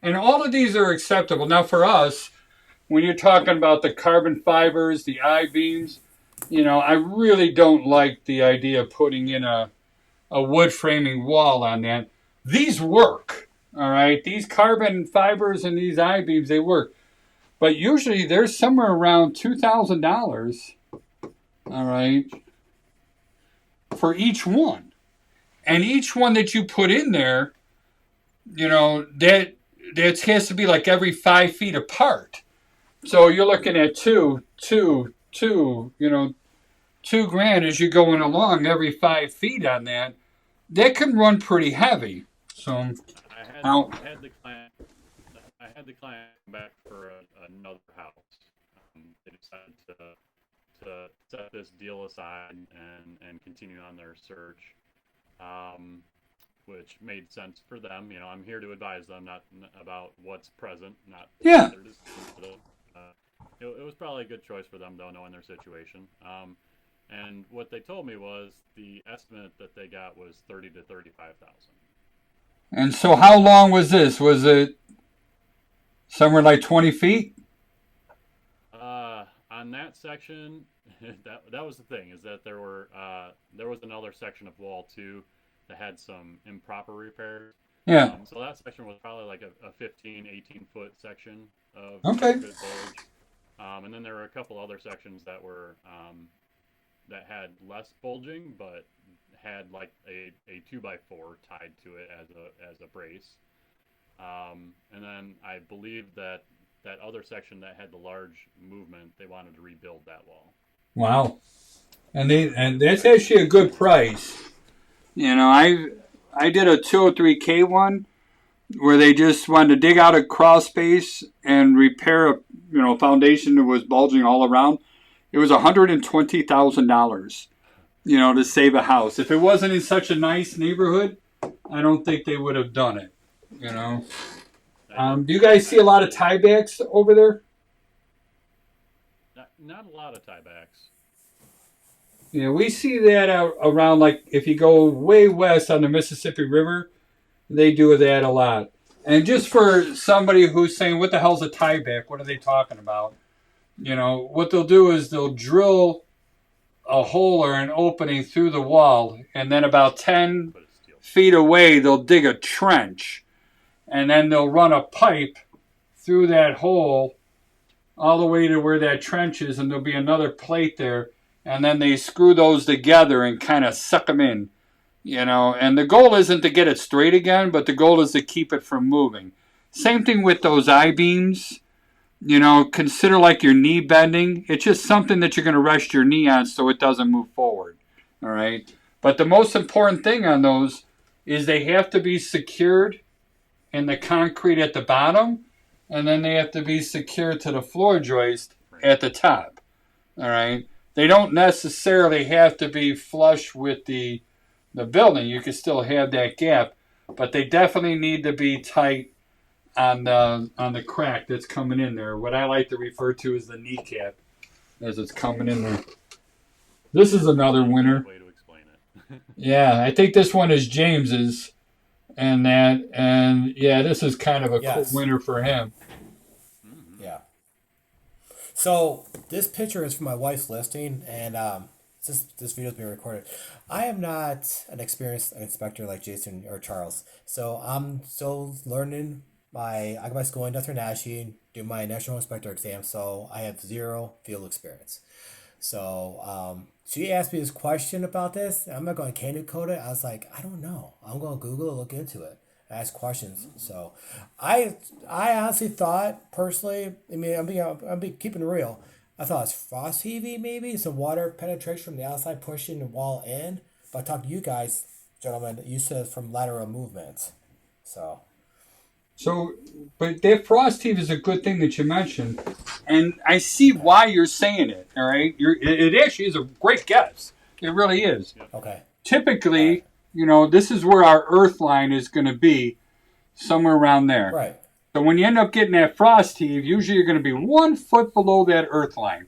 And all of these are acceptable. Now for us, when you're talking about the carbon fibers, the I-beams, I really don't like the idea of putting in a wood framing wall on that. These work, all right? These carbon fibers and these I-beams, they work. But usually they're somewhere around $2,000, all right, for each one. And each one that you put in there, that has to be like every 5 feet apart. So you're looking at $2,000 as you're going along every 5 feet on that. That can run pretty heavy. So I had the client come back for another house. They decided to set this deal aside and continue on their search, which made sense for them. I'm here to advise them, not about what's present, not yeah. their decision. It was probably a good choice for them, though, knowing their situation. And what they told me was the estimate that they got was $30,000 to $35,000. And so how long was this? Was it somewhere like 20 feet? On that section, that was the thing, is that there was another section of wall too that had some improper repairs. Yeah. So that section was probably like a 18 foot section of okay. good bulge. And then there were a couple other sections that were that had less bulging, but had like a 2x4 tied to it as a brace. And then I believe that other section that had the large movement, they wanted to rebuild that wall. Wow. And that's actually a good price. I did a 203K one. where they just wanted to dig out a crawl space and repair a foundation that was bulging all around. It was $120,000, to save a house. If it wasn't in such a nice neighborhood, I don't think they would have done it. Do you guys see a lot of tiebacks over there? Not a lot of tiebacks. Yeah, we see that around, like, if you go way west on the Mississippi River, they do that a lot. And just for somebody who's saying, what the hell's a tieback? What are they talking about? What they'll do is they'll drill a hole or an opening through the wall, and then about 10 feet away, they'll dig a trench. And then they'll run a pipe through that hole all the way to where that trench is, and there'll be another plate there. And then they screw those together and kind of suck them in, And the goal isn't to get it straight again, but the goal is to keep it from moving. Same thing with those I-beams. Consider like your knee bending. It's just something that you're going to rest your knee on so it doesn't move forward. All right? But the most important thing on those is they have to be secured in the concrete at the bottom, and then they have to be secured to the floor joist at the top. All right? They don't necessarily have to be flush with the building. You can still have that gap, but they definitely need to be tight on the crack that's coming in there. What I like to refer to as the kneecap as it's coming in there. This is another winner. Way to explain it. Yeah, I think this one is James's, and yeah, this is kind of a cool winner for him. Yeah. So this picture is from my wife's listing, and this video is being recorded. I am not an experienced inspector like Jason or Charles, so I'm still learning. I got my school in industrial Nashing, do my national inspector exam, so I have 0 field experience. So she asked me this question about this. I'm not going to candy code it. I was like, I don't know. I'm going to Google it, look into it, ask questions. So I honestly thought, personally, I mean, I'm keeping it real. I thought it's frost heaving, maybe some water penetration from the outside pushing the wall in. But I talked to you guys, gentlemen, you said from lateral movements. So, but that frost heave is a good thing that you mentioned, and I see why you're saying it. All right, it actually is a great guess. It really is. Okay. Typically, this is where our earth line is going to be, somewhere around there. Right. So when you end up getting that frost heave, usually you're going to be 1 foot below that earth line,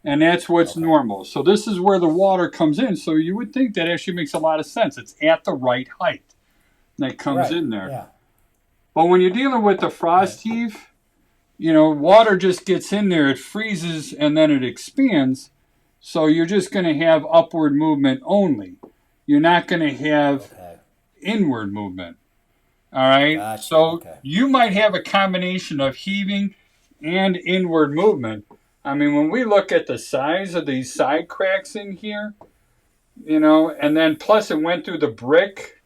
and that's what's normal. So this is where the water comes in. So you would think that actually makes a lot of sense. It's at the right height that comes in there. Yeah. But when you're dealing with the frost heave, water just gets in there, it freezes, and then it expands. So you're just going to have upward movement only. You're not going to have inward movement. All right? Gotcha. So you might have a combination of heaving and inward movement. I mean, when we look at the size of these side cracks in here, and then plus it went through the brick,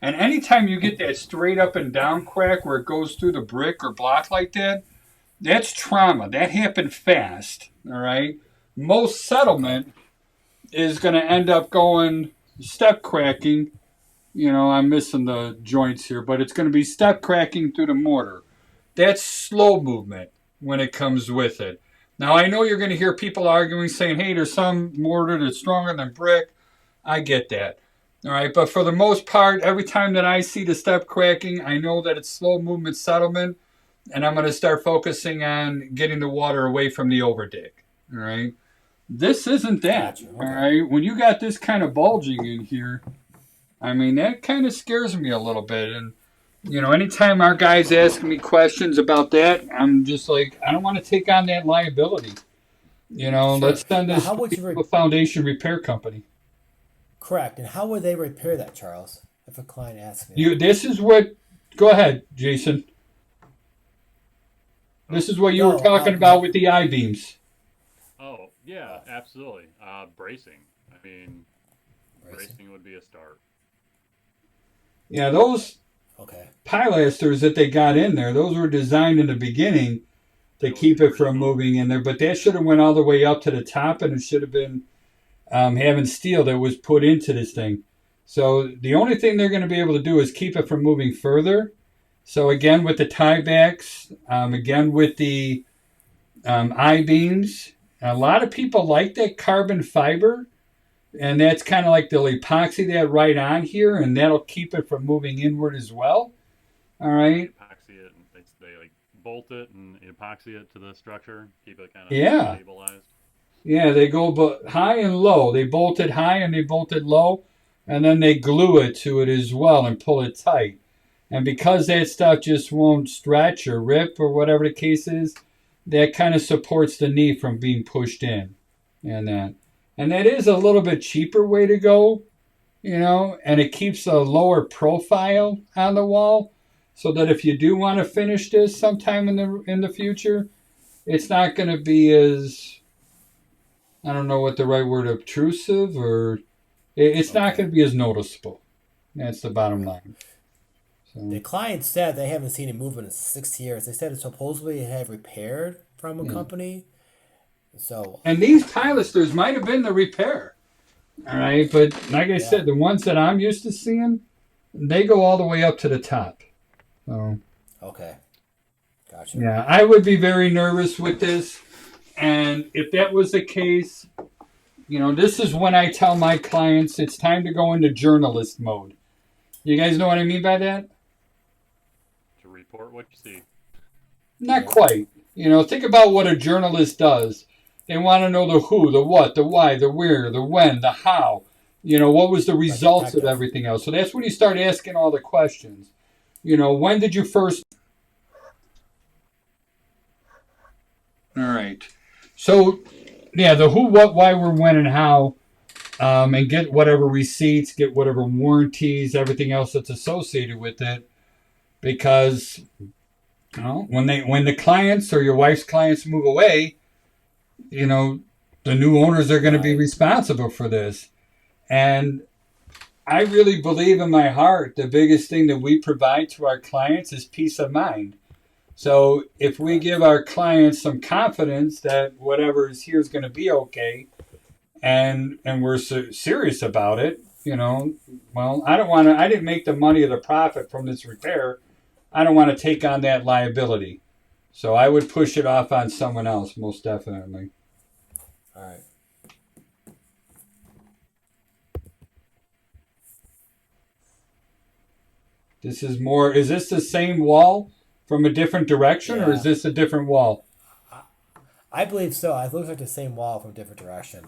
and anytime you get that straight up and down crack where it goes through the brick or block like that, that's trauma. That happened fast, all right? Most settlement is going to end up going step cracking. I'm missing the joints here, but it's going to be step cracking through the mortar. That's slow movement when it comes with it. Now, I know you're going to hear people arguing, saying, hey, there's some mortar that's stronger than brick. I get that. All right, but for the most part, every time that I see the step cracking, I know that it's slow movement settlement, and I'm going to start focusing on getting the water away from the overdig. All right, this isn't that. Gotcha. All right, when you got this kind of bulging in here, I mean, that kind of scares me a little bit. And anytime our guys ask me questions about that, I'm just like, I don't want to take on that liability. Let's send this to a foundation repair company. Correct. And how would they repair that, Charles? If a client asks me. This is what. Go ahead, Jason. This is what you were talking about with the I-beams. Oh, yeah, absolutely. Bracing. I mean, bracing would be a start. Yeah, those pilasters that they got in there, those were designed in the beginning to keep it from moving in there. But that should have went all the way up to the top, and it should have been having steel that was put into this thing. So the only thing they're going to be able to do is keep it from moving further. So again, with the tiebacks, again with the I-beams, a lot of people like that carbon fiber, and that's kind of like they'll epoxy that right on here, and that'll keep it from moving inward as well. All right. Epoxy it, and they like bolt it and epoxy it to the structure, keep it kind of Yeah. stabilized. Yeah, they go high and low. They bolt it high and they bolt it low, and then they glue it to it as well and pull it tight. And because that stuff just won't stretch or rip or whatever the case is, that kind of supports the knee from being pushed in. And that is a little bit cheaper way to go, and it keeps a lower profile on the wall so that if you do want to finish this sometime in the future, it's not going to be as, I don't know what the right word, obtrusive, or it's not going to be as noticeable. That's the bottom line. So. The client said they haven't seen a movement in 6 years. They said it supposedly had repaired from a company. So. And these pilasters might have been the repair. All right, but like I said, the ones that I'm used to seeing, they go all the way up to the top. So. Okay. Gotcha. Yeah, I would be very nervous with this. And if that was the case, this is when I tell my clients it's time to go into journalist mode. You guys know what I mean by that? To report what you see. Not quite. Think about what a journalist does. They want to know the who, the what, the why, the where, the when, the how. What was the results of everything else. So that's when you start asking all the questions. When did you first... All right. So, yeah, the who, what, why, where, when, and how, and get whatever receipts, get whatever warranties, everything else that's associated with it. Because, when the clients or your wife's clients move away, the new owners are going to be responsible for this. And I really believe in my heart the biggest thing that we provide to our clients is peace of mind. So if we give our clients some confidence that whatever is here is going to be okay, and we're serious about it, well, I didn't make the money or the profit from this repair. I don't want to take on that liability. So I would push it off on someone else, most definitely. All right. Is this the same wall from a different direction, or is this a different wall? I believe so. It looks like the same wall from a different direction.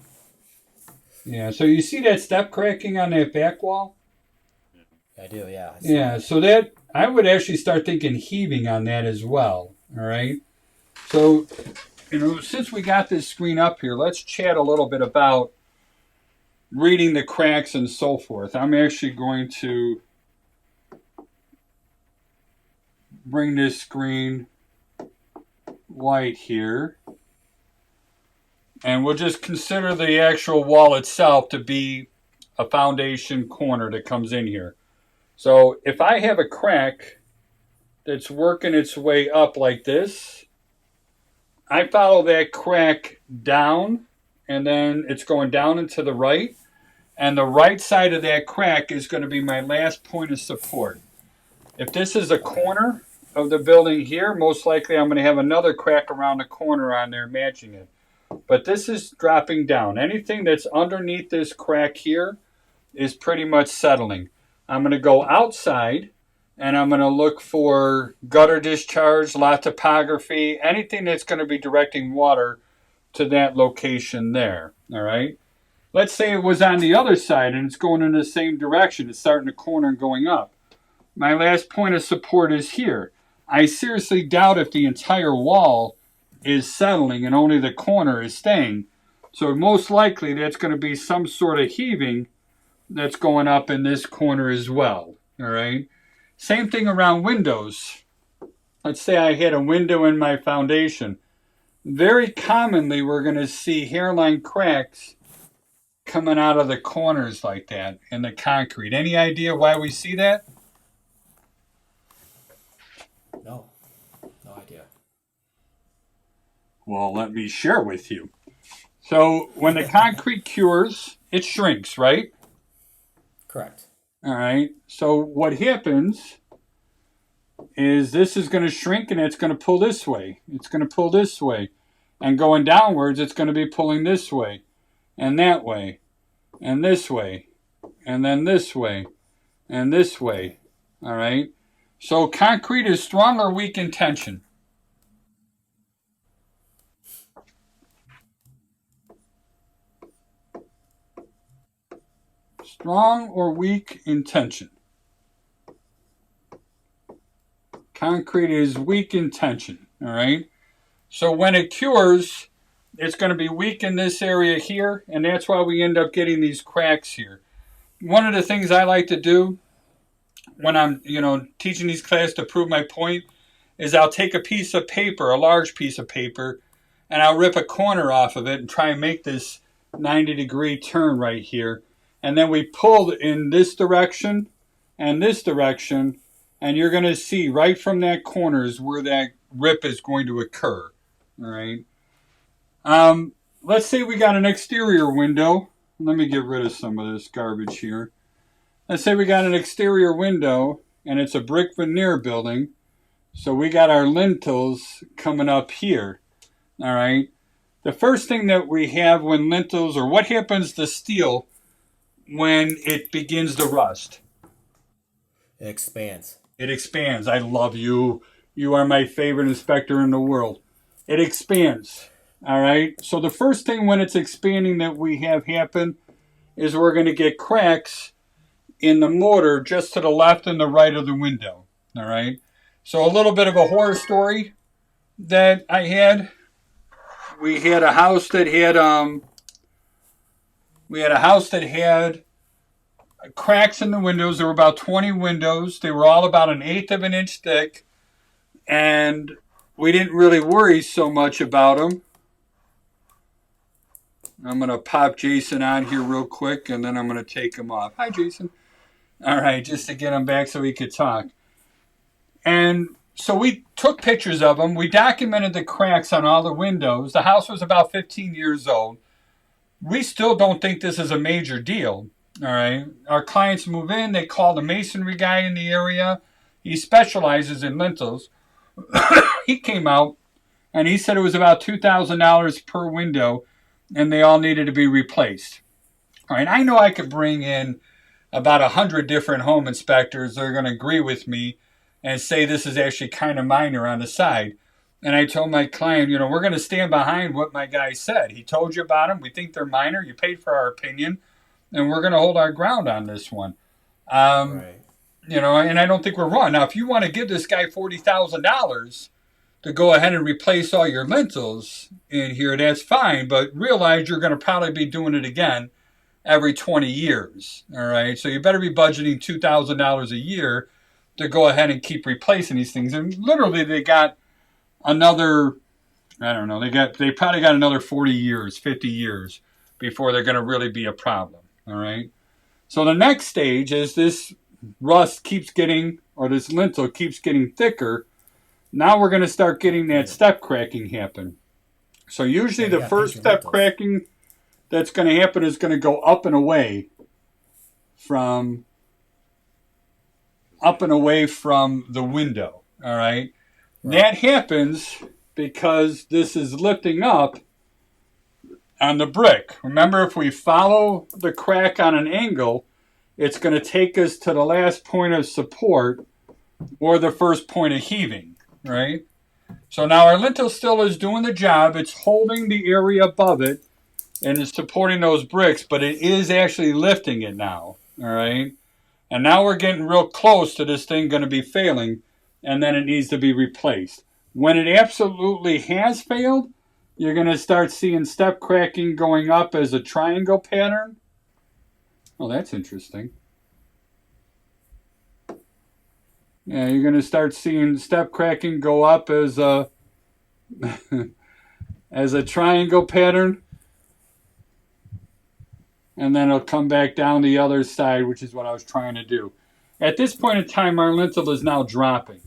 Yeah, so you see that step cracking on that back wall? I do, yeah. Yeah, so that, I would actually start thinking heaving on that as well, all right? So, since we got this screen up here, let's chat a little bit about reading the cracks and so forth. I'm actually going to bring this screen white here. And we'll just consider the actual wall itself to be a foundation corner that comes in here. So if I have a crack that's working its way up like this, I follow that crack down, and then it's going down and to the right. And the right side of that crack is going to be my last point of support. If this is a corner of the building here, most likely I'm going to have another crack around the corner on there matching it. But this is dropping down. Anything that's underneath this crack here is pretty much settling. I'm going to go outside, and I'm going to look for gutter discharge, lot topography, anything that's going to be directing water to that location there. All right. Let's say it was on the other side and it's going in the same direction. It's starting to corner and going up. My last point of support is here. I seriously doubt if the entire wall is settling and only the corner is staying. So most likely that's going to be some sort of heaving that's going up in this corner as well. All right. Same thing around windows. Let's say I had a window in my foundation. Very commonly we're going to see hairline cracks coming out of the corners like that in the concrete. Any idea why we see that? No. No idea. Well, let me share with you. So when the concrete cures, it shrinks, right? Correct. All right. So what happens is this is going to shrink and it's going to pull this way. It's going to pull this way. And going downwards, it's going to be pulling this way and that way and this way and then this way and this way. All right. So concrete is strong or weak in tension? Strong or weak in tension? Concrete is weak in tension. All right. So when it cures, it's going to be weak in this area here, and that's why we end up getting these cracks here. One of the things I like to do when I'm, teaching these classes to prove my point is I'll take a piece of paper, a large piece of paper, and I'll rip a corner off of it and try and make this 90-degree turn right here. And then we pull in this direction and this direction, and you're going to see right from that corner is where that rip is going to occur. All right. Let's say we got an exterior window. Let me get rid of some of this garbage here. Let's say we got an exterior window and it's a brick veneer building. So we got our lintels coming up here. All right. The first thing that we have when lintels, or what happens to steel when it begins to rust? It expands. It expands. I love you. You are my favorite inspector in the world. It expands. All right. So the first thing when it's expanding that we have happen is we're going to get cracks in the mortar just to the left and the right of the window. All right. So a little bit of a horror story that I had. We had a house that had cracks in the windows. There were about 20 windows. They were all about 1/8 of an inch thick, and we didn't really worry so much about them. I'm going to pop Jason on here real quick, and then I'm going to take him off. Hi, Jason. All right, just to get him back so he could talk. And so we took pictures of them. We documented the cracks on all the windows. The house was about 15 years old. We still don't think this is a major deal. All right. Our clients move in. They call the masonry guy in the area. He specializes in lintels. He came out and he said it was about $2,000 per window and they all needed to be replaced. All right. I know I could bring in about 100 different home inspectors that are going to agree with me and say this is actually kind of minor on the side. And I told my client, we're going to stand behind what my guy said. He told you about them. We think they're minor. You paid for our opinion. And we're going to hold our ground on this one. Right. And I don't think we're wrong. Now, if you want to give this guy $40,000 to go ahead and replace all your lintels in here, that's fine. But realize you're going to probably be doing it again every 20 years. All right. So you better be budgeting $2,000 a year to go ahead and keep replacing these things. And literally they got another, I don't know, they probably got another 40 years, 50 years before they're going to really be a problem. All right. So the next stage is this rust keeps getting, or this lintel keeps getting thicker. Now we're going to start getting that step cracking happen. So usually the first step cracking that's going to happen is going to go up and away from the window. All right. That happens because this is lifting up on the brick. Remember, if we follow the crack on an angle, it's going to take us to the last point of support or the first point of heaving, right? So now our lintel still is doing the job. It's holding the area above it and it's supporting those bricks, but it is actually lifting it now, all right? And now we're getting real close to this thing going to be failing, and then it needs to be replaced. When it absolutely has failed, you're going to start seeing step cracking going up as a triangle pattern. Oh, that's interesting. Yeah, you're going to start seeing step cracking go up as a as a triangle pattern. And then it'll come back down the other side, which is what I was trying to do. At this point in time, our lintel is now dropping.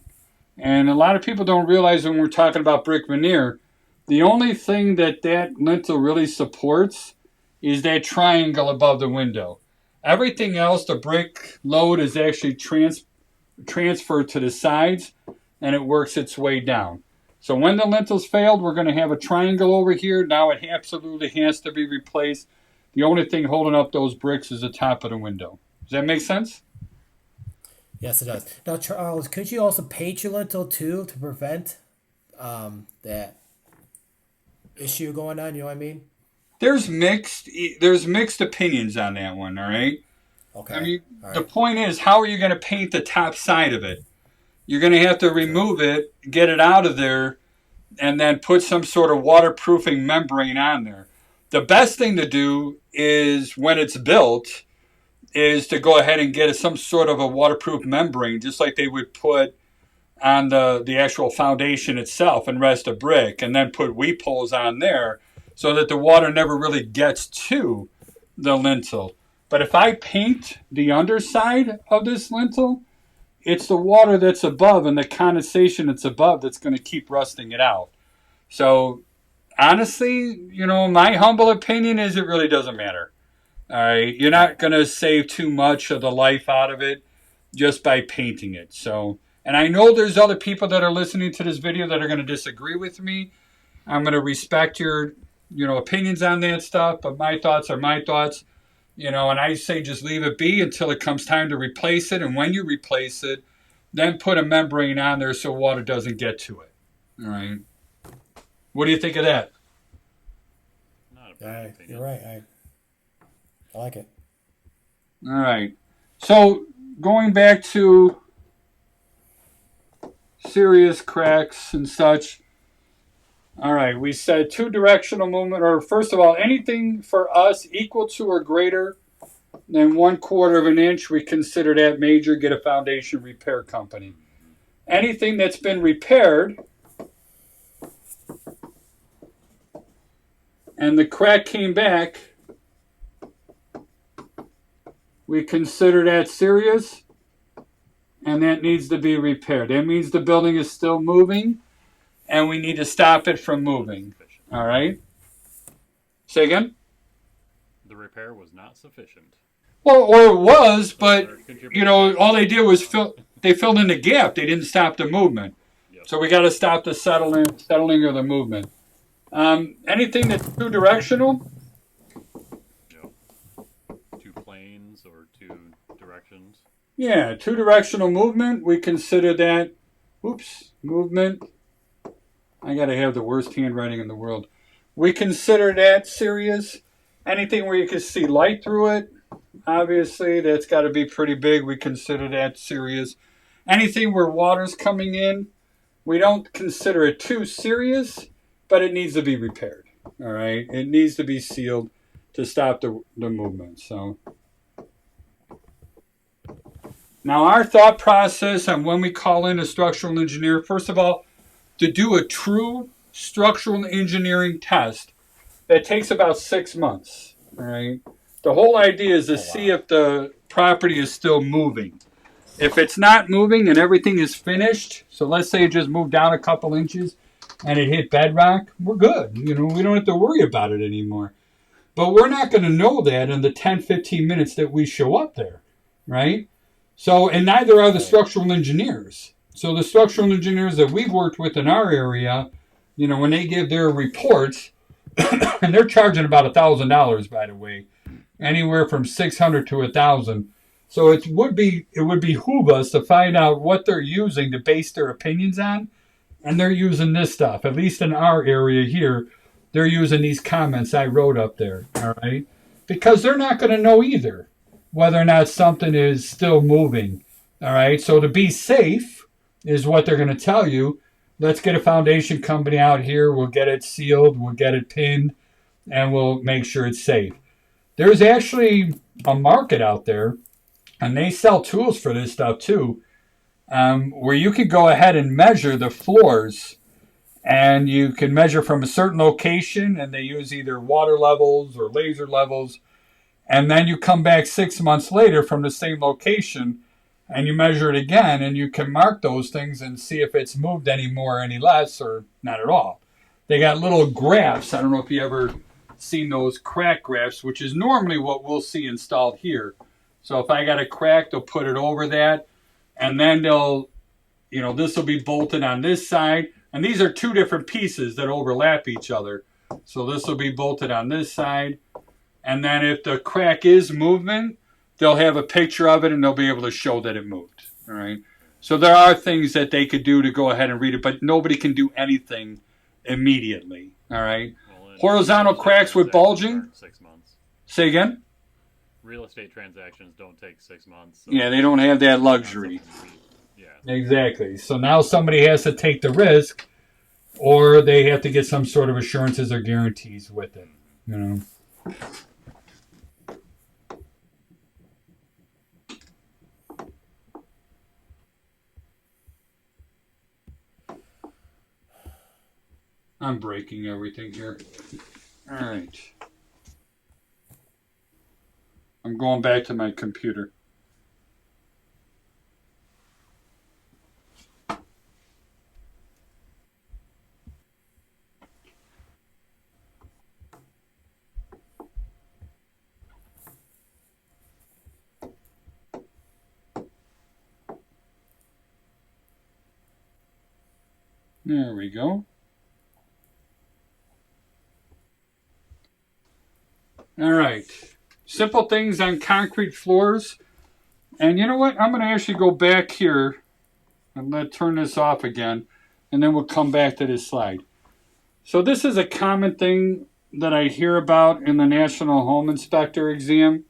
And a lot of people don't realize when we're talking about brick veneer, the only thing that lintel really supports is that triangle above the window. Everything else, the brick load is actually transferred to the sides, and it works its way down. So when the lintels failed, we're going to have a triangle over here. Now it absolutely has to be replaced. The only thing holding up those bricks is the top of the window. Does that make sense? Yes, it does. Now, Charles, could you also paint your lintel too to prevent that issue going on? You know what I mean? There's mixed opinions on that one. All right. Okay. I mean, All the right. point is, how are you going to paint the top side of it? You're going to have to remove it, get it out of there, and then put some sort of waterproofing membrane on there. The best thing to do is, when it's built, is to go ahead and get some sort of a waterproof membrane, just like they would put on the actual foundation itself and rest a brick, and then put weep holes on there so that the water never really gets to the lintel. But if I paint the underside of this lintel, it's the water that's above and the condensation that's above that's going to keep rusting it out. So honestly, my humble opinion is it really doesn't matter. All right, you're not going to save too much of the life out of it just by painting it. So, and I know there's other people that are listening to this video that are going to disagree with me. I'm going to respect your, opinions on that stuff, but my thoughts are my thoughts. And I say just leave it be until it comes time to replace it. And when you replace it, then put a membrane on there so water doesn't get to it. All right. What do you think of that? Not a bad opinion. You're right. I like it. All right. So going back to serious cracks and such. All right. We said 2 directional movement, or first of all, anything for us equal to or greater than 1/4 of an inch, we consider that major. Get a foundation repair company. Anything that's been repaired and the crack came back, we consider that serious, and that needs to be repaired. That means the building is still moving, and we need to stop it from moving. All right? Say again? The repair was not sufficient. Well, or it was, but, all they did was they filled in the gap. They didn't stop the movement. Yep. So we got to stop the settling of the movement. Anything that's 2 directional, 2 planes or 2 directions. yeah, 2 directional movement, we consider that, movement. I got to have the worst handwriting in the world. We consider that serious. Anything where you can see light through it, obviously, that's got to be pretty big. We consider that serious. Anything where water's coming in, we don't consider it too serious, but it needs to be repaired. All right? It needs to be sealed to stop the movement. So now our thought process on when we call in a structural engineer, first of all, to do a true structural engineering test, that takes about 6 months. All right? The whole idea is to see if the property is still moving. If it's not moving and everything is finished, so let's say it just moved down a couple inches and it hit bedrock, we're good. We don't have to worry about it anymore. But we're not going to know that in the 10, 15 minutes that we show up there, right? So, and neither are the structural engineers. So the structural engineers that we've worked with in our area, when they give their reports, and they're charging about $1,000, by the way, anywhere from $600 to $1,000. So it would behoove us to find out what they're using to base their opinions on, and they're using this stuff. At least in our area here, they're using these comments I wrote up there. All right, because they're not going to know either whether or not something is still moving. All right, so to be safe is what they're going to tell you. Let's get a foundation company out here. We'll get it sealed. We'll get it pinned. And we'll make sure it's safe. There's actually a market out there, and they sell tools for this stuff too, where you can go ahead and measure the floors. And you can measure from a certain location, and they use either water levels or laser levels. And then you come back 6 months later from the same location, and you measure it again, and you can mark those things and see if it's moved any more or any less or not at all. They got little graphs. I don't know if you ever seen those crack graphs, which is normally what we'll see installed here. So if I got a crack, they'll put it over that. And then they'll, this will be bolted on this side. And these are two different pieces that overlap each other. So this will be bolted on this side. And then if the crack is moving, they'll have a picture of it and they'll be able to show that it moved. All right. So there are things that they could do to go ahead and read it, but nobody can do anything immediately. All right. Well, horizontal cracks with bulging. 6 months. Say again? Real estate transactions don't take 6 months. So yeah, they don't have that luxury. Yeah. Exactly. So now somebody has to take the risk, or they have to get some sort of assurances or guarantees with it. I'm breaking everything here. All right. I'm going back to my computer. There we go. All right. Simple things on concrete floors. And you know what? I'm going to actually go back here. I'm going to turn this off again. And then we'll come back to this slide. So this is a common thing that I hear about in the National Home Inspector exam.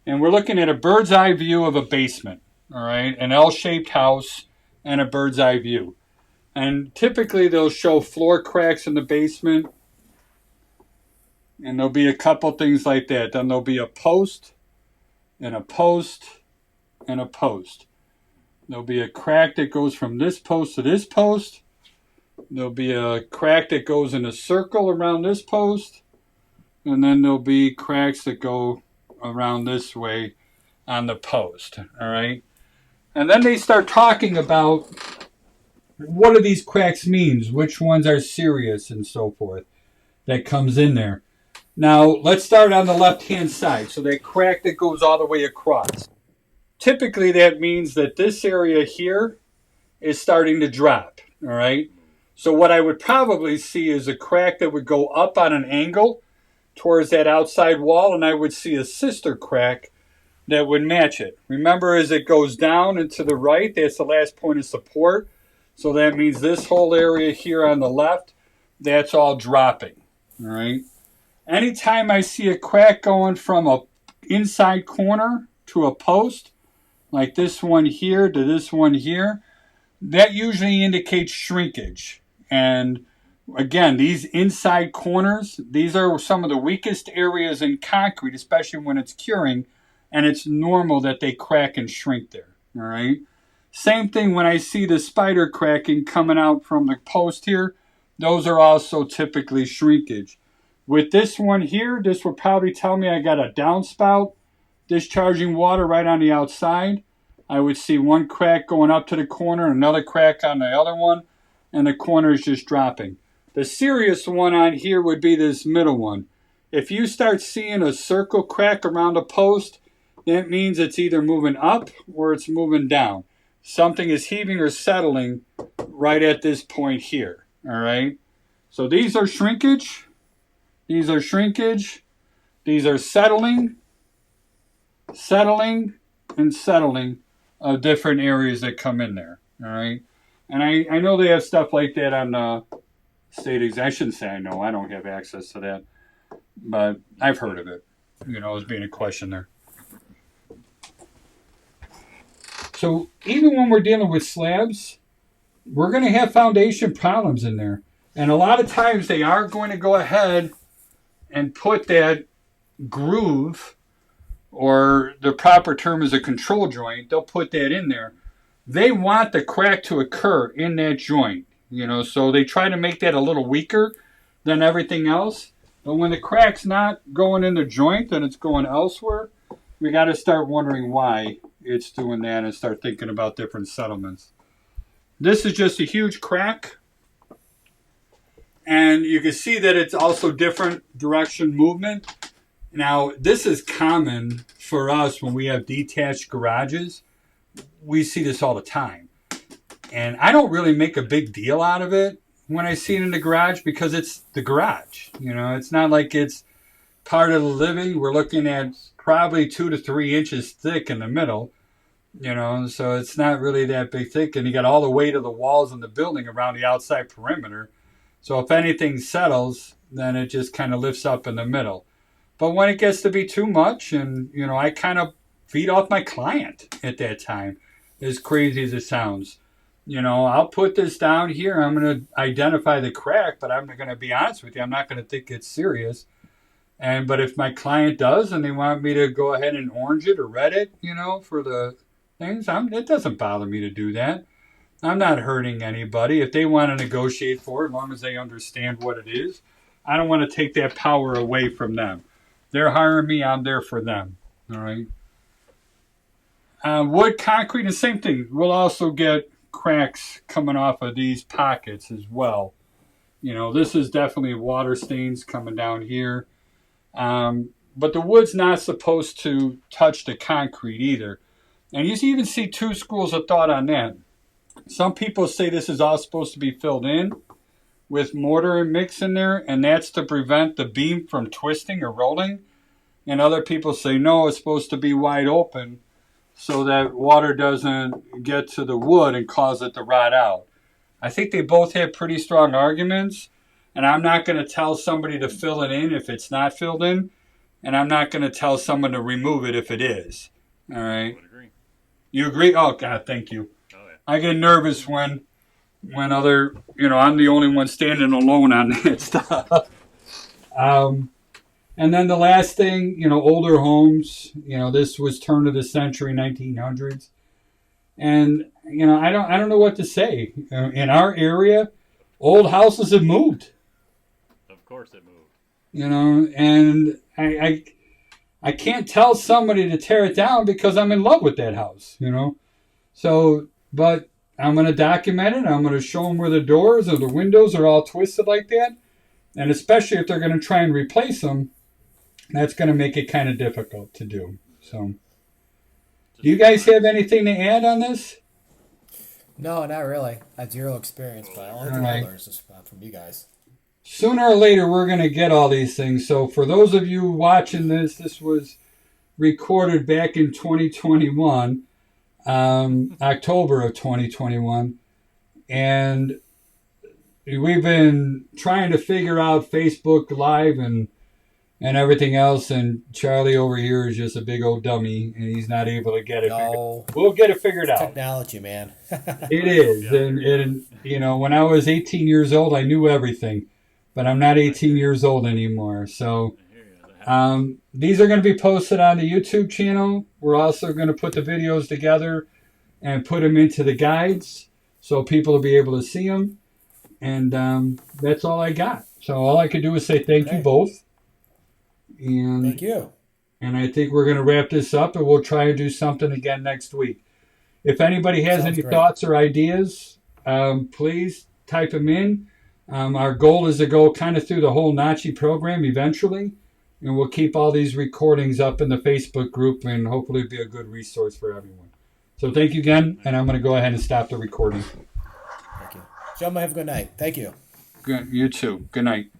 And we're looking at a bird's eye view of a basement. All right. An L-shaped house and a bird's eye view. And typically they'll show floor cracks in the basement. And there'll be a couple things like that. Then there'll be a post and a post and a post. There'll be a crack that goes from this post to this post. There'll be a crack that goes in a circle around this post. And then there'll be cracks that go around this way on the post. All right. And then they start talking about what do these cracks mean? Which ones are serious and so forth that comes in there. Now, let's start on the left-hand side. So that crack that goes all the way across. Typically, that means that this area here is starting to drop, all right? So what I would probably see is a crack that would go up on an angle towards that outside wall, and I would see a sister crack that would match it. Remember, as it goes down and to the right, that's the last point of support. So that means this whole area here on the left, that's all dropping, all right? Anytime I see a crack going from a inside corner to a post, like this one here to this one here, that usually indicates shrinkage. And again, these inside corners, these are some of the weakest areas in concrete, especially when it's curing, and it's normal that they crack and shrink there, all right? Same thing when I see the spider cracking coming out from the post here, those are also typically shrinkage. With this one here, this will probably tell me I got a downspout discharging water right on the outside. I would see one crack going up to the corner, another crack on the other one, and the corner is just dropping. The serious one on here would be this middle one. If you start seeing a circle crack around a post, that means it's either moving up or it's moving down. Something is heaving or settling right at this point here, all right? So these are shrinkage. These are shrinkage. These are settling, and settling of different areas that come in there. All right. And I know they have stuff like that on the state exam. I shouldn't say I know. I don't have access to that. But I've heard of it, as being a question there. So even when we're dealing with slabs, we're going to have foundation problems in there. And a lot of times they are going to go ahead and put that groove, or the proper term is a control joint, they'll put that in there. They want the crack to occur in that joint, so they try to make that a little weaker than everything else. But when the crack's not going in the joint and it's going elsewhere, we got to start wondering why it's doing that and start thinking about different settlements. This is just a huge crack. And you can see that it's also different direction movement. Now, this is common for us, when we have detached garages, we see this all the time. And I don't really make a big deal out of it when I see it in the garage because it's the garage. It's not like it's part of the living. We're looking at probably 2 to 3 inches thick in the middle, so it's not really that big thick. And you got all the weight of the walls in the building around the outside perimeter. So if anything settles, then it just kind of lifts up in the middle. But when it gets to be too much, and, I kind of feed off my client at that time, as crazy as it sounds. I'll put this down here. I'm going to identify the crack, but I'm going to be honest with you. I'm not going to think it's serious. But if my client does and they want me to go ahead and orange it or red it, for the things, it doesn't bother me to do that. I'm not hurting anybody. If they want to negotiate for it, as long as they understand what it is, I don't want to take that power away from them. They're hiring me. I'm there for them. All right. Wood, concrete, the same thing. We'll also get cracks coming off of these pockets as well. This is definitely water stains coming down here. But the wood's not supposed to touch the concrete either. And you even see 2 schools of thought on that. Some people say this is all supposed to be filled in with mortar and mix in there, and that's to prevent the beam from twisting or rolling. And other people say, no, it's supposed to be wide open so that water doesn't get to the wood and cause it to rot out. I think they both have pretty strong arguments, and I'm not going to tell somebody to fill it in if it's not filled in, and I'm not going to tell someone to remove it if it is. All right? I would agree. You agree? Oh, God, thank you. Oh, yeah. I get nervous when other, I'm the only one standing alone on that stuff. And then the last thing, older homes, this was turn of the century, 1900s. And, I don't know what to say. In our area, old houses have moved. Of course it moved. And I can't tell somebody to tear it down because I'm in love with that house, So, but I'm going to document it. I'm going to show them where the doors or the windows are all twisted like that. And especially if they're going to try and replace them, that's going to make it kind of difficult to do. So, do you guys have anything to add on this? No, not really. I have zero experience, but only thing I learned is from you guys. Sooner or later, we're going to get all these things. So for those of you watching this was recorded back in 2021, October of 2021. And we've been trying to figure out Facebook Live and everything else. And Charlie over here is just a big old dummy, and he's not able to get it figured out. We'll get it figured out. Technology, man. It is. And when I was 18 years old, I knew everything. But I'm not 18 years old anymore. So these are going to be posted on the YouTube channel. We're also going to put the videos together and put them into the guides so people will be able to see them. And that's all I got. So all I could do is say thank you both. And thank you. And I think we're going to wrap this up, and we'll try and do something again next week. If anybody has any thoughts or ideas, please type them in. Our goal is to go kind of through the whole Nachi program eventually, and we'll keep all these recordings up in the Facebook group, and hopefully it'll be a good resource for everyone. So thank you again, and I'm going to go ahead and stop the recording. Thank you. Gentlemen, have a good night. Thank you. Good. You too. Good night.